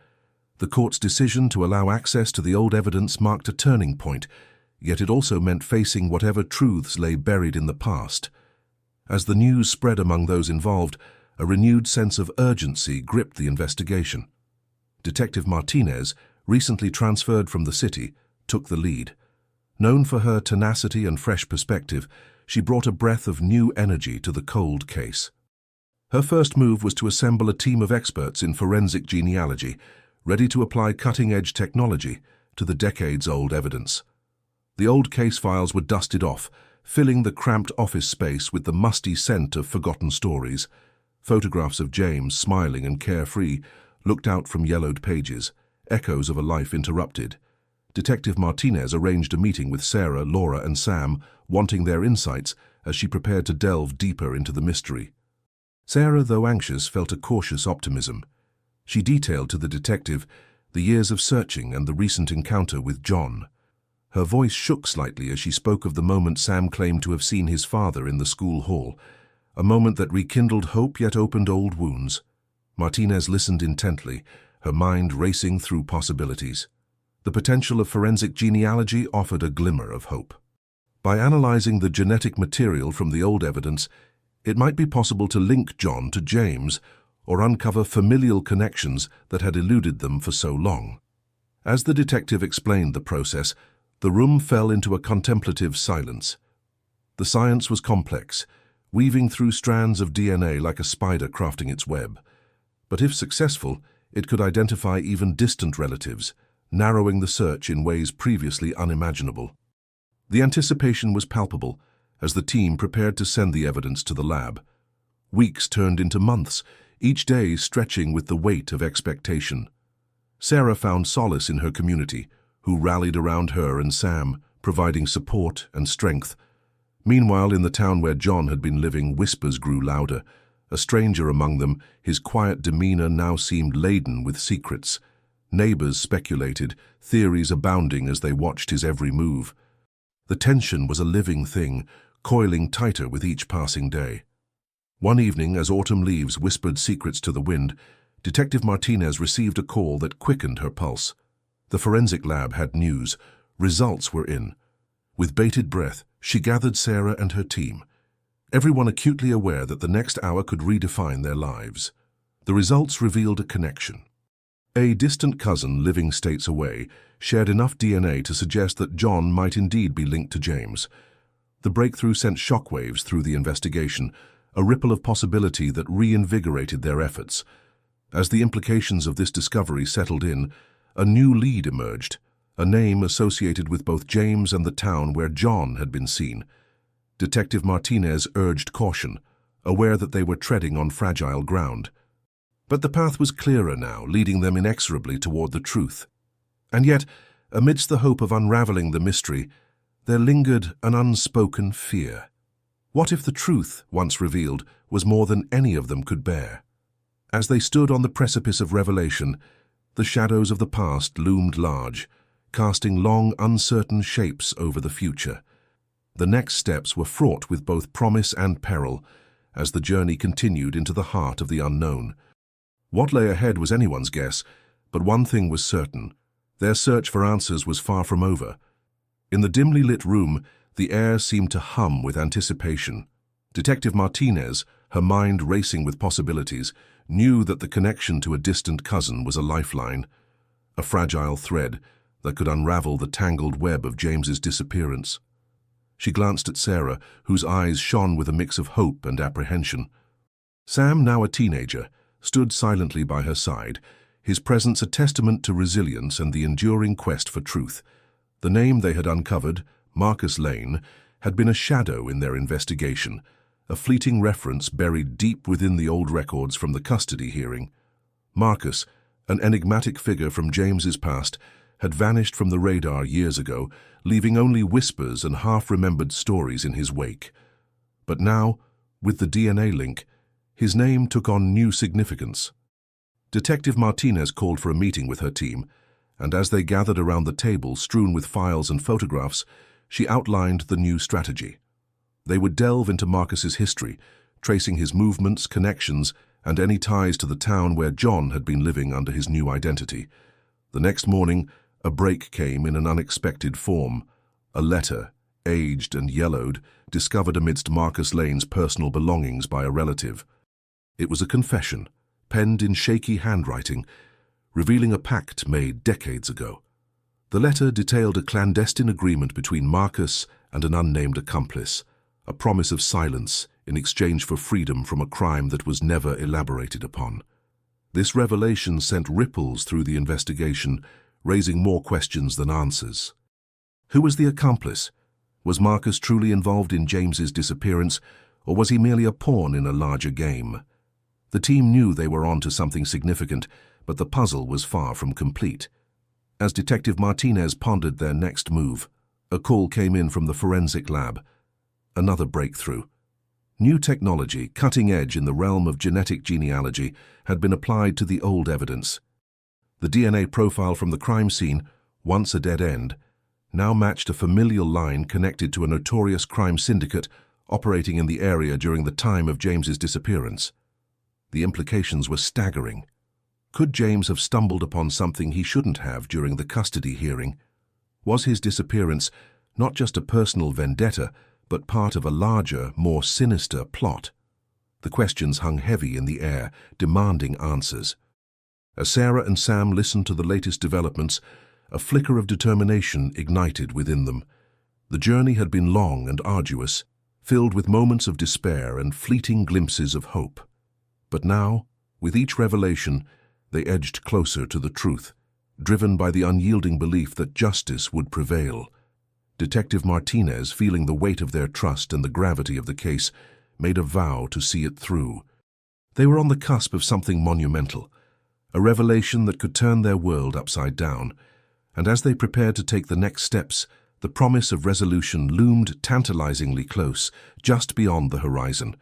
A: The court's decision to allow access to the old evidence marked a turning point, yet it also meant facing whatever truths lay buried in the past. As the news spread among those involved, a renewed sense of urgency gripped the investigation. Detective Martinez, recently transferred from the city, took the lead. Known for her tenacity and fresh perspective, she brought a breath of new energy to the cold case. Her first move was to assemble a team of experts in forensic genealogy, ready to apply cutting-edge technology to the decades-old evidence. The old case files were dusted off, filling the cramped office space with the musty scent of forgotten stories. Photographs of James, smiling and carefree, looked out from yellowed pages, echoes of a life interrupted. Detective Martinez arranged a meeting with Sarah, Laura, and Sam, wanting their insights as she prepared to delve deeper into the mystery. Sarah, though anxious, felt a cautious optimism. She detailed to the detective the years of searching and the recent encounter with John. Her voice shook slightly as she spoke of the moment Sam claimed to have seen his father in the school hall, a moment that rekindled hope yet opened old wounds. Martinez listened intently, her mind racing through possibilities. The potential of forensic genealogy offered a glimmer of hope. By analyzing the genetic material from the old evidence, it might be possible to link John to James or uncover familial connections that had eluded them for so long. As the detective explained the process, the room fell into a contemplative silence. The science was complex, weaving through strands of DNA like a spider crafting its web. But if successful, it could identify even distant relatives, narrowing the search in ways previously unimaginable. The anticipation was palpable as the team prepared to send the evidence to the lab. Weeks turned into months, each day stretching with the weight of expectation. Sarah found solace in her community, who rallied around her and Sam, providing support and strength. Meanwhile, in the town where John had been living, whispers grew louder. A stranger among them, his quiet demeanor now seemed laden with secrets. Neighbors speculated, theories abounding as they watched his every move. The tension was a living thing, coiling tighter with each passing day. One evening, as autumn leaves whispered secrets to the wind, Detective Martinez received a call that quickened her pulse. The forensic lab had news. Results were in. With bated breath, she gathered Sarah and her team, everyone acutely aware that the next hour could redefine their lives. The results revealed a connection. A distant cousin living states away shared enough DNA to suggest that John might indeed be linked to James. The breakthrough sent shockwaves through the investigation, a ripple of possibility that reinvigorated their efforts. As the implications of this discovery settled in, a new lead emerged, a name associated with both James and the town where John had been seen. Detective Martinez urged caution, aware that they were treading on fragile ground. But the path was clearer now, leading them inexorably toward the truth. And yet, amidst the hope of unraveling the mystery, there lingered an unspoken fear. What if the truth, once revealed, was more than any of them could bear? As they stood on the precipice of revelation, the shadows of the past loomed large, casting long, uncertain shapes over the future. The next steps were fraught with both promise and peril, as the journey continued into the heart of the unknown. What lay ahead was anyone's guess, but one thing was certain: their search for answers was far from over. In the dimly lit room, the air seemed to hum with anticipation. Detective Martinez, her mind racing with possibilities, knew that the connection to a distant cousin was a lifeline, a fragile thread that could unravel the tangled web of James's disappearance. She glanced at Sarah, whose eyes shone with a mix of hope and apprehension. Sam, now a teenager, stood silently by her side, his presence a testament to resilience and the enduring quest for truth. The name they had uncovered, Marcus Lane, had been a shadow in their investigation, a fleeting reference buried deep within the old records from the custody hearing. Marcus, an enigmatic figure from James's past, had vanished from the radar years ago, leaving only whispers and half-remembered stories in his wake. But now, with the DNA link, his name took on new significance. Detective Martinez called for a meeting with her team, and as they gathered around the table strewn with files and photographs, she outlined the new strategy. They would delve into Marcus's history, tracing his movements, connections, and any ties to the town where John had been living under his new identity. The next morning, a break came in an unexpected form. A letter, aged and yellowed, discovered amidst Marcus Lane's personal belongings by a relative. It was a confession, penned in shaky handwriting, revealing a pact made decades ago. The letter detailed a clandestine agreement between Marcus and an unnamed accomplice, a promise of silence in exchange for freedom from a crime that was never elaborated upon. This revelation sent ripples through the investigation, raising more questions than answers. Who was the accomplice? Was Marcus truly involved in James's disappearance, or was he merely a pawn in a larger game? The team knew they were on to something significant, but the puzzle was far from complete. As Detective Martinez pondered their next move, a call came in from the forensic lab. Another breakthrough. New technology, cutting edge in the realm of genetic genealogy, had been applied to the old evidence. The DNA profile from the crime scene, once a dead end, now matched a familial line connected to a notorious crime syndicate operating in the area during the time of James's disappearance. The implications were staggering. Could James have stumbled upon something he shouldn't have during the custody hearing? Was his disappearance not just a personal vendetta, but part of a larger, more sinister plot? The questions hung heavy in the air, demanding answers. As Sarah and Sam listened to the latest developments, a flicker of determination ignited within them. The journey had been long and arduous, filled with moments of despair and fleeting glimpses of hope. But now, with each revelation, they edged closer to the truth, driven by the unyielding belief that justice would prevail. Detective Martinez, feeling the weight of their trust and the gravity of the case, made a vow to see it through. They were on the cusp of something monumental, a revelation that could turn their world upside down, and as they prepared to take the next steps, the promise of resolution loomed tantalizingly close, just beyond the horizon.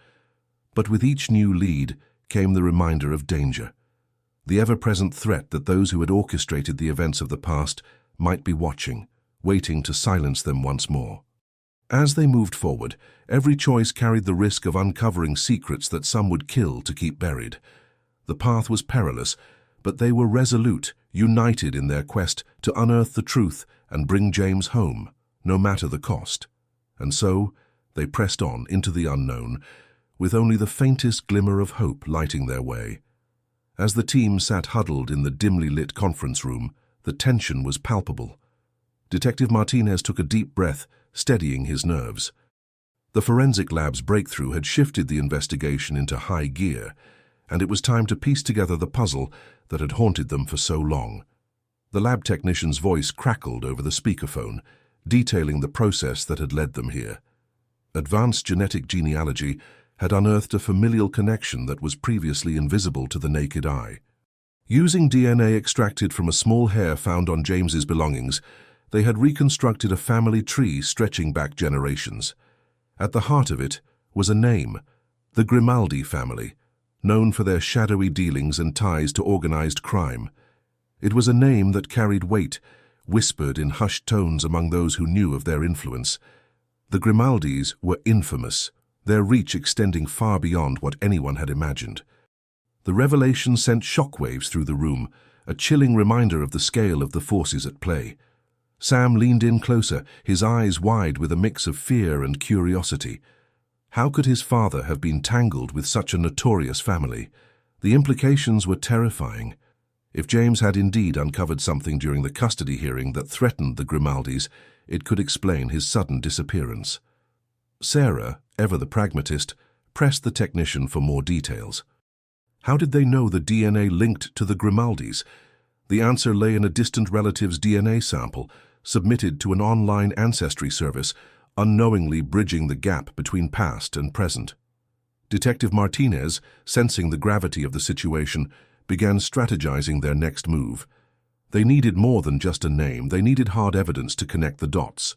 A: But with each new lead came the reminder of danger, the ever-present threat that those who had orchestrated the events of the past might be watching, waiting to silence them once more. As they moved forward, every choice carried the risk of uncovering secrets that some would kill to keep buried. The path was perilous, but they were resolute, united in their quest to unearth the truth and bring James home, no matter the cost. And so, they pressed on into the unknown, with only the faintest glimmer of hope lighting their way. As the team sat huddled in the dimly lit conference room, the tension was palpable. Detective Martinez took a deep breath, steadying his nerves. The forensic lab's breakthrough had shifted the investigation into high gear, and it was time to piece together the puzzle that had haunted them for so long. The lab technician's voice crackled over the speakerphone, detailing the process that had led them here. Advanced genetic genealogy had unearthed a familial connection that was previously invisible to the naked eye. Using DNA extracted from a small hair found on James's belongings, they had reconstructed a family tree stretching back generations. At the heart of it was a name, the Grimaldi family, known for their shadowy dealings and ties to organized crime. It was a name that carried weight, whispered in hushed tones among those who knew of their influence. The Grimaldis were infamous, their reach extending far beyond what anyone had imagined. The revelation sent shockwaves through the room, a chilling reminder of the scale of the forces at play. Sam leaned in closer, his eyes wide with a mix of fear and curiosity. How could his father have been tangled with such a notorious family? The implications were terrifying. If James had indeed uncovered something during the custody hearing that threatened the Grimaldis, it could explain his sudden disappearance. Sarah, ever the pragmatist, pressed the technician for more details. How did they know the DNA linked to the Grimaldis? The answer lay in a distant relative's DNA sample, submitted to an online ancestry service, unknowingly bridging the gap between past and present. Detective Martinez, sensing the gravity of the situation, began strategizing their next move. They needed more than just a name, they needed hard evidence to connect the dots.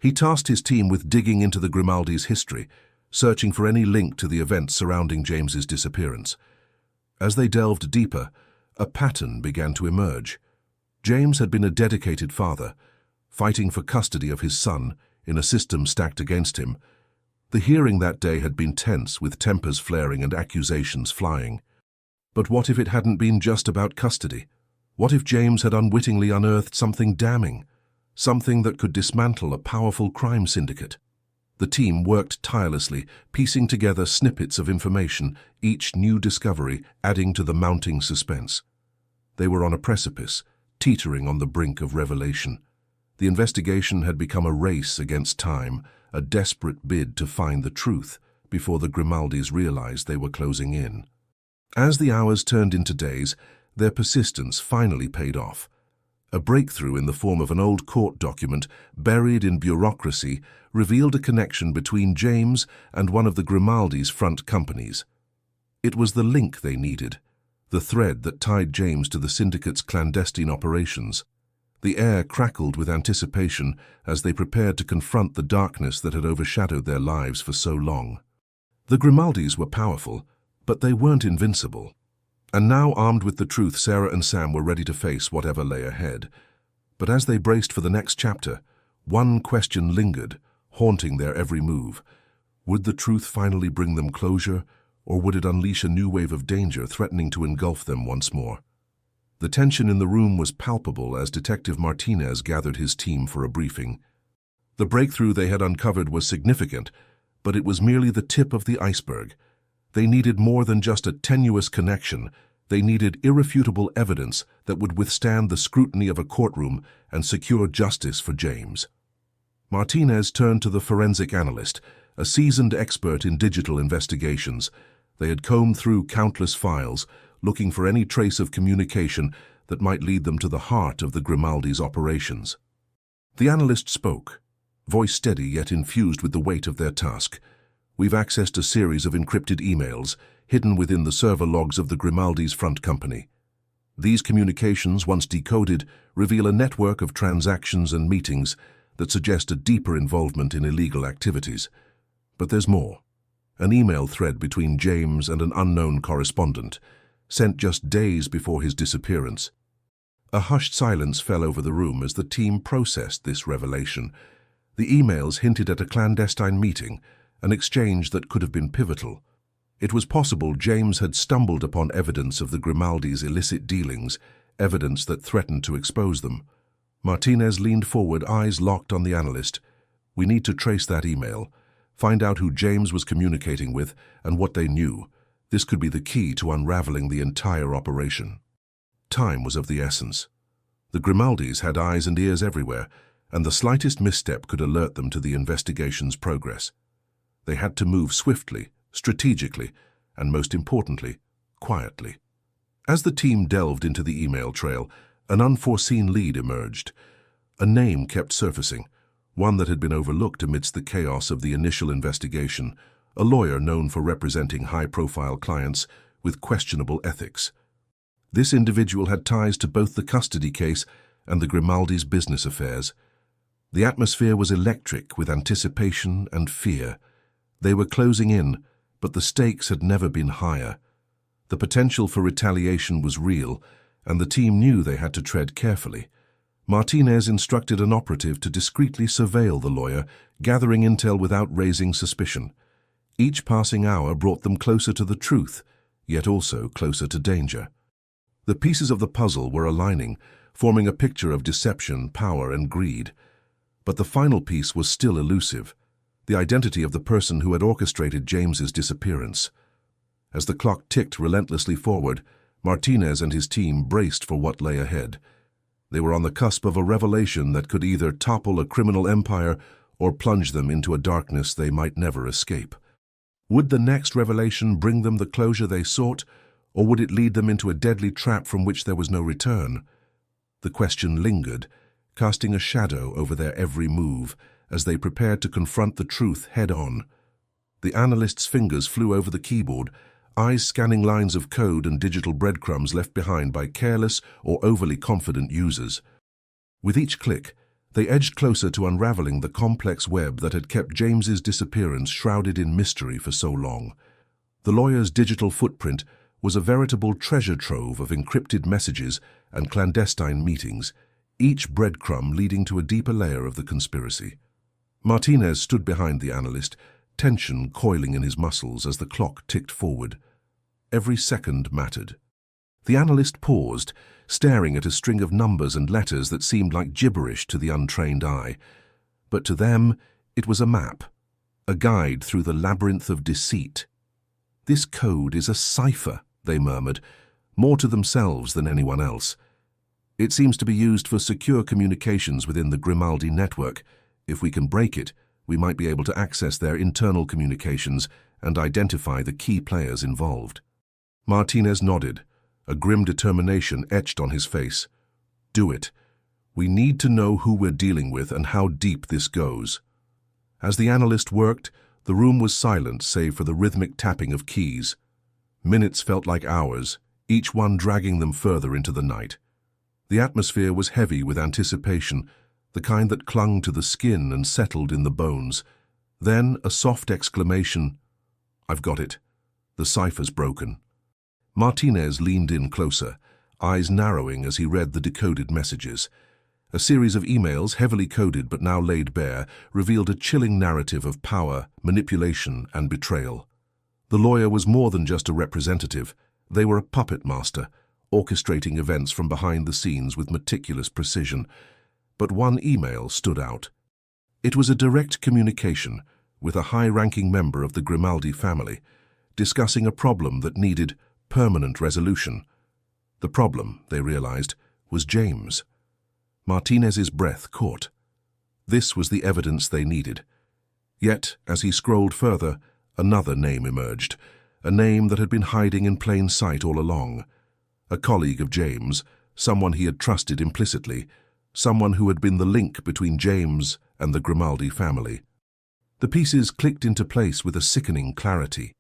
A: He tasked his team with digging into the Grimaldis' history, searching for any link to the events surrounding James's disappearance. As they delved deeper, a pattern began to emerge. James had been a dedicated father, fighting for custody of his son in a system stacked against him. The hearing that day had been tense, with tempers flaring and accusations flying. But what if it hadn't been just about custody? What if James had unwittingly unearthed something damning, something that could dismantle a powerful crime syndicate? The team worked tirelessly, piecing together snippets of information, each new discovery adding to the mounting suspense. They were on a precipice, teetering on the brink of revelation. The investigation had become a race against time, a desperate bid to find the truth before the Grimaldis realized they were closing in. As the hours turned into days, their persistence finally paid off. A breakthrough in the form of an old court document buried in bureaucracy revealed a connection between James and one of the Grimaldis' front companies. It was the link they needed, the thread that tied James to the syndicate's clandestine operations. The air crackled with anticipation as they prepared to confront the darkness that had overshadowed their lives for so long. The Grimaldis were powerful, but they weren't invincible. And now, armed with the truth, Sarah and Sam were ready to face whatever lay ahead. But as they braced for the next chapter, one question lingered, haunting their every move. Would the truth finally bring them closure, or would it unleash a new wave of danger threatening to engulf them once more? The tension in the room was palpable as Detective Martinez gathered his team for a briefing. The breakthrough they had uncovered was significant, but it was merely the tip of the iceberg. They needed more than just a tenuous connection. They needed irrefutable evidence that would withstand the scrutiny of a courtroom and secure justice for James. Martinez turned to the forensic analyst, a seasoned expert in digital investigations. They had combed through countless files, looking for any trace of communication that might lead them to the heart of the Grimaldis' operations. The analyst spoke, voice steady yet infused with the weight of their task. We've accessed a series of encrypted emails hidden within the server logs of the Grimaldis' front company. These communications, once decoded, reveal a network of transactions and meetings that suggest a deeper involvement in illegal activities. But there's more. An email thread between James and an unknown correspondent, sent just days before his disappearance. A hushed silence fell over the room as the team processed this revelation. The emails hinted at a clandestine meeting, an exchange that could have been pivotal. It was possible James had stumbled upon evidence of the Grimaldis' illicit dealings, evidence that threatened to expose them. Martinez leaned forward, eyes locked on the analyst. We need to trace that email, find out who James was communicating with and what they knew. This could be the key to unraveling the entire operation. Time was of the essence. The Grimaldis had eyes and ears everywhere, and the slightest misstep could alert them to the investigation's progress. They had to move swiftly, strategically, and most importantly, quietly. As the team delved into the email trail, an unforeseen lead emerged. A name kept surfacing, one that had been overlooked amidst the chaos of the initial investigation, a lawyer known for representing high-profile clients with questionable ethics. This individual had ties to both the custody case and the Grimaldi's business affairs. The atmosphere was electric with anticipation and fear. They were closing in, but the stakes had never been higher. The potential for retaliation was real, and the team knew they had to tread carefully. Martinez instructed an operative to discreetly surveil the lawyer, gathering intel without raising suspicion. Each passing hour brought them closer to the truth, yet also closer to danger. The pieces of the puzzle were aligning, forming a picture of deception, power, and greed. But the final piece was still elusive, the identity of the person who had orchestrated James's disappearance. As the clock ticked relentlessly forward, Martinez and his team braced for what lay ahead. They were on the cusp of a revelation that could either topple a criminal empire or plunge them into a darkness they might never escape. Would the next revelation bring them the closure they sought, or would it lead them into a deadly trap from which there was no return? The question lingered, casting a shadow over their every move as they prepared to confront the truth head-on. The analyst's fingers flew over the keyboard, eyes scanning lines of code and digital breadcrumbs left behind by careless or overly confident users. With each click, they edged closer to unraveling the complex web that had kept James's disappearance shrouded in mystery for so long. The lawyer's digital footprint was a veritable treasure trove of encrypted messages and clandestine meetings, each breadcrumb leading to a deeper layer of the conspiracy. Martinez stood behind the analyst, tension coiling in his muscles as the clock ticked forward. Every second mattered. The analyst paused, staring at a string of numbers and letters that seemed like gibberish to the untrained eye. But to them, it was a map, a guide through the labyrinth of deceit. "This code is a cipher," they murmured, more to themselves than anyone else. "It seems to be used for secure communications within the Grimaldi network. If we can break it, we might be able to access their internal communications and identify the key players involved." Martinez nodded, a grim determination etched on his face. "Do it. We need to know who we're dealing with and how deep this goes." As the analyst worked, the room was silent save for the rhythmic tapping of keys. Minutes felt like hours, each one dragging them further into the night. The atmosphere was heavy with anticipation, the kind that clung to the skin and settled in the bones. Then a soft exclamation, "I've got it. The cipher's broken." Martinez leaned in closer, eyes narrowing as he read the decoded messages. A series of emails, heavily coded but now laid bare, revealed a chilling narrative of power, manipulation, and betrayal. The lawyer was more than just a representative. They were a puppet master, orchestrating events from behind the scenes with meticulous precision. But one email stood out. It was a direct communication with a high-ranking member of the Grimaldi family, discussing a problem that needed permanent resolution. The problem, they realized, was James. Martinez's breath caught. This was the evidence they needed. Yet, as he scrolled further, another name emerged, a name that had been hiding in plain sight all along. A colleague of James, someone he had trusted implicitly, someone who had been the link between James and the Grimaldi family. The pieces clicked into place with a sickening clarity.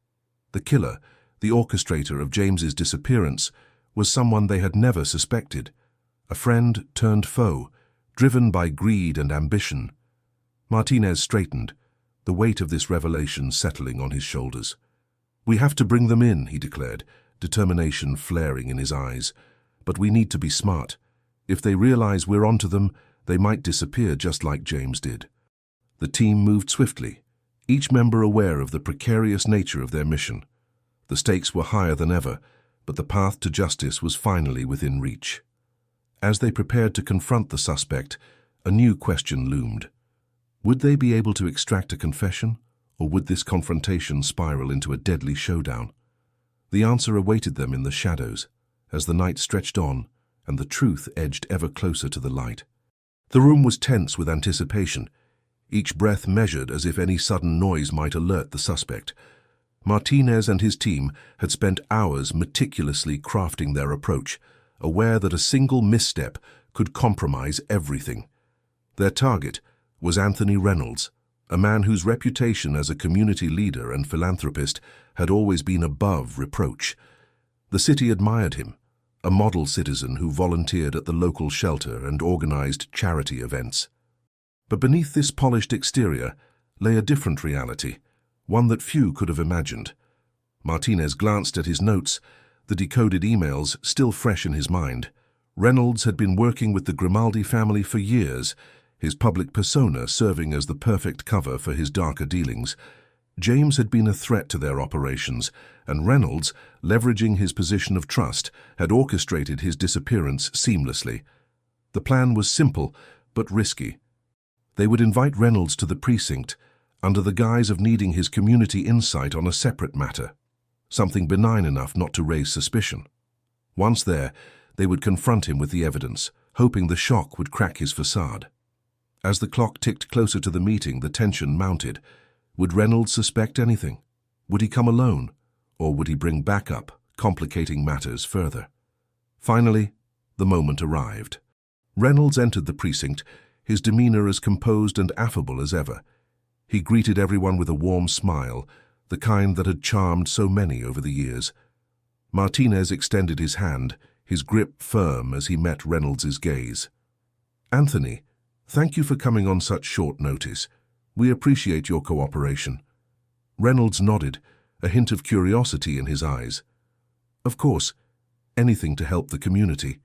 A: The killer, the orchestrator of James's disappearance, was someone they had never suspected. A friend turned foe, driven by greed and ambition. Martinez straightened, the weight of this revelation settling on his shoulders. "We have to bring them in," he declared, determination flaring in his eyes. "But we need to be smart. If they realize we're onto them, they might disappear just like James did." The team moved swiftly, each member aware of the precarious nature of their mission. The stakes were higher than ever, but the path to justice was finally within reach. As they prepared to confront the suspect, a new question loomed. Would they be able to extract a confession, or would this confrontation spiral into a deadly showdown? The answer awaited them in the shadows, as the night stretched on and the truth edged ever closer to the light. The room was tense with anticipation, each breath measured as if any sudden noise might alert the suspect. Martinez and his team had spent hours meticulously crafting their approach, aware that a single misstep could compromise everything. Their target was Anthony Reynolds, a man whose reputation as a community leader and philanthropist had always been above reproach. The city admired him, a model citizen who volunteered at the local shelter and organized charity events. But beneath this polished exterior lay a different reality, one that few could have imagined. Martinez glanced at his notes, the decoded emails still fresh in his mind. Reynolds had been working with the Grimaldi family for years, his public persona serving as the perfect cover for his darker dealings. James had been a threat to their operations, and Reynolds, leveraging his position of trust, had orchestrated his disappearance seamlessly. The plan was simple, but risky. They would invite Reynolds to the precinct, under the guise of needing his community insight on a separate matter, something benign enough not to raise suspicion. Once there, they would confront him with the evidence, hoping the shock would crack his facade. As the clock ticked closer to the meeting, the tension mounted. Would Reynolds suspect anything? Would he come alone? Or would he bring backup, complicating matters further? Finally, the moment arrived. Reynolds entered the precinct, his demeanor as composed and affable as ever. He greeted everyone with a warm smile, the kind that had charmed so many over the years. Martinez extended his hand, his grip firm as he met Reynolds's gaze. "Anthony, thank you for coming on such short notice. We appreciate your cooperation." Reynolds nodded, a hint of curiosity in his eyes. "Of course, anything to help the community."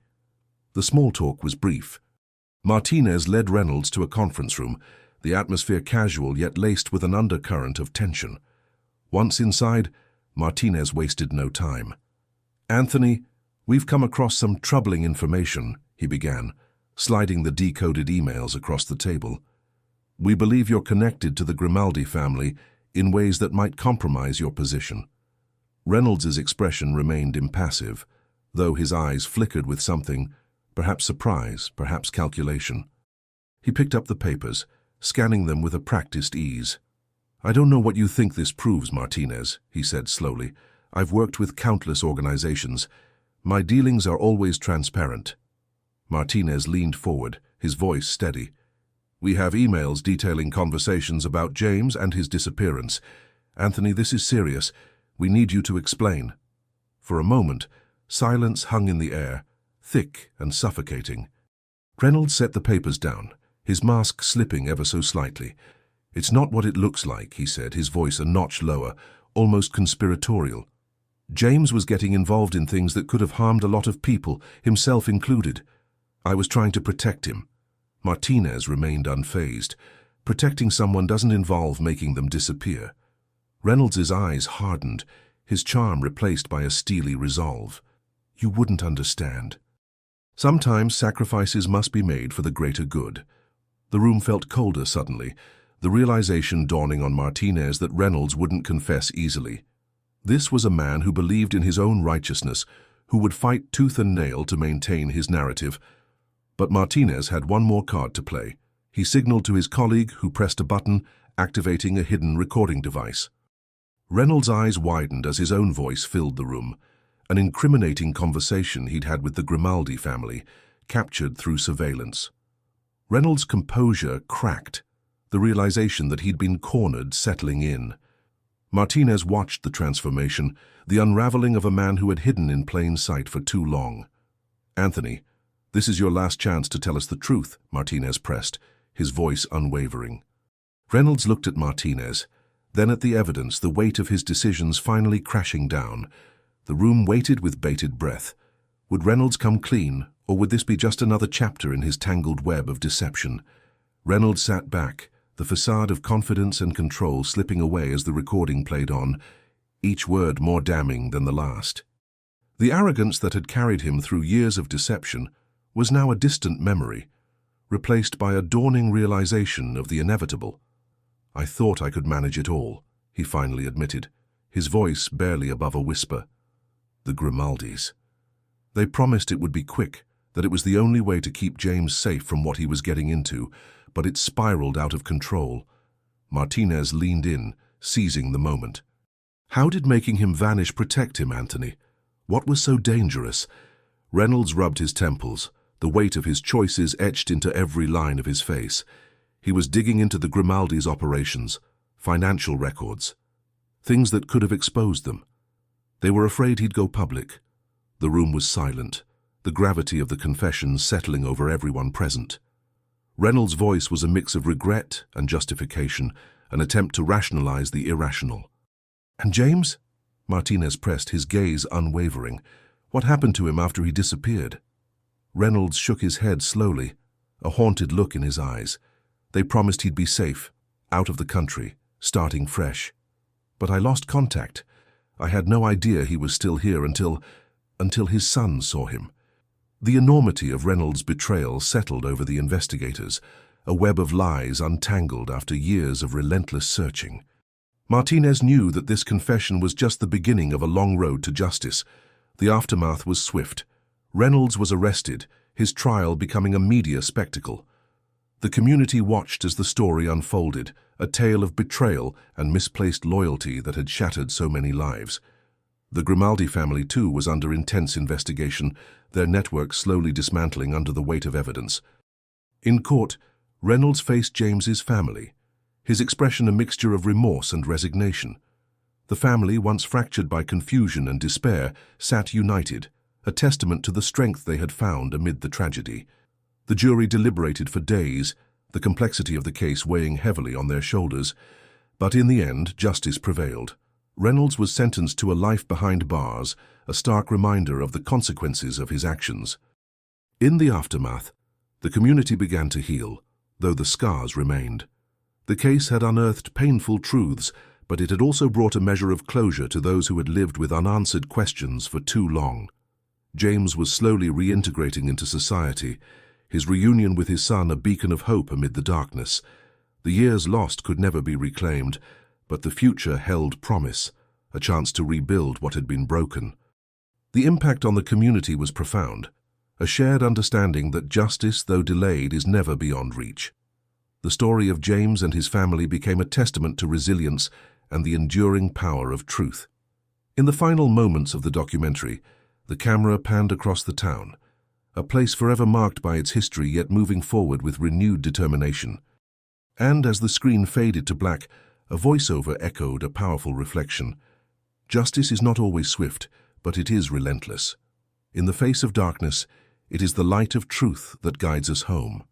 A: The small talk was brief. Martinez led Reynolds to a conference room, the atmosphere casual yet laced with an undercurrent of tension. Once inside, Martinez wasted no time. "Anthony, we've come across some troubling information," he began, sliding the decoded emails across the table. "We believe you're connected to the Grimaldi family in ways that might compromise your position." Reynolds's expression remained impassive, though his eyes flickered with something, perhaps surprise, perhaps calculation. He picked up the papers, scanning them with a practiced ease. "I don't know what you think this proves, Martinez," he said slowly. "I've worked with countless organizations. My dealings are always transparent." Martinez leaned forward, his voice steady. "We have emails detailing conversations about James and his disappearance. Anthony, this is serious. We need you to explain." For a moment, silence hung in the air, thick and suffocating. Reynolds set the papers down, his mask slipping ever so slightly. "It's not what it looks like," he said, his voice a notch lower, almost conspiratorial. "James was getting involved in things that could have harmed a lot of people, himself included. I was trying to protect him." Martinez remained unfazed. Protecting someone doesn't involve making them disappear. Reynolds's eyes hardened, his charm replaced by a steely resolve. "You wouldn't understand. Sometimes sacrifices must be made for the greater good." The room felt colder suddenly, the realization dawning on Martinez that Reynolds wouldn't confess easily. This was a man who believed in his own righteousness, who would fight tooth and nail to maintain his narrative. But Martinez had one more card to play. He signaled to his colleague, who pressed a button, activating a hidden recording device. Reynolds' eyes widened as his own voice filled the room, an incriminating conversation he'd had with the Grimaldi family, captured through surveillance. Reynolds' composure cracked, the realization that he'd been cornered settling in. Martinez watched the transformation, the unraveling of a man who had hidden in plain sight for too long. "Anthony, this is your last chance to tell us the truth," Martinez pressed, his voice unwavering. Reynolds looked at Martinez, then at the evidence, the weight of his decisions finally crashing down. The room waited with bated breath. Would Reynolds come clean, or would this be just another chapter in his tangled web of deception? Reynolds sat back, the facade of confidence and control slipping away as the recording played on, each word more damning than the last. The arrogance that had carried him through years of deception was now a distant memory, replaced by a dawning realization of the inevitable. "I thought I could manage it all," he finally admitted, his voice barely above a whisper. The Grimaldis. They promised it would be quick, that it was the only way to keep James safe from what he was getting into, but it spiraled out of control. Martinez leaned in, seizing the moment. How did making him vanish protect him, Anthony? What was so dangerous? Reynolds rubbed his temples, the weight of his choices etched into every line of his face. He was digging into the Grimaldi's operations, financial records, things that could have exposed them. They were afraid he'd go public. The room was silent, the gravity of the confession settling over everyone present. Reynolds' voice was a mix of regret and justification, an attempt to rationalize the irrational. "And James?" Martinez pressed, his gaze unwavering. "What happened to him after he disappeared?" Reynolds shook his head slowly, a haunted look in his eyes. "They promised he'd be safe, out of the country, starting fresh. But I lost contact. I had no idea he was still here until his son saw him." The enormity of Reynolds' betrayal settled over the investigators, a web of lies untangled after years of relentless searching. Martinez knew that this confession was just the beginning of a long road to justice. The aftermath was swift. Reynolds was arrested, his trial becoming a media spectacle. The community watched as the story unfolded, a tale of betrayal and misplaced loyalty that had shattered so many lives. The Grimaldi family, too, was under intense investigation, their network slowly dismantling under the weight of evidence. In court, Reynolds faced James's family, his expression a mixture of remorse and resignation. The family, once fractured by confusion and despair, sat united, a testament to the strength they had found amid the tragedy. The jury deliberated for days, the complexity of the case weighing heavily on their shoulders, but in the end, justice prevailed. Reynolds was sentenced to a life behind bars, a stark reminder of the consequences of his actions. In the aftermath, the community began to heal, though the scars remained. The case had unearthed painful truths, but it had also brought a measure of closure to those who had lived with unanswered questions for too long. James was slowly reintegrating into society, his reunion with his son a beacon of hope amid the darkness. The years lost could never be reclaimed, but the future held promise, a chance to rebuild what had been broken. The impact on the community was profound, a shared understanding that justice, though delayed, is never beyond reach. The story of James and his family became a testament to resilience and the enduring power of truth. In the final moments of the documentary, the camera panned across the town, a place forever marked by its history yet moving forward with renewed determination. And as the screen faded to black, a voiceover echoed a powerful reflection. Justice is not always swift, but it is relentless. In the face of darkness, it is the light of truth that guides us home.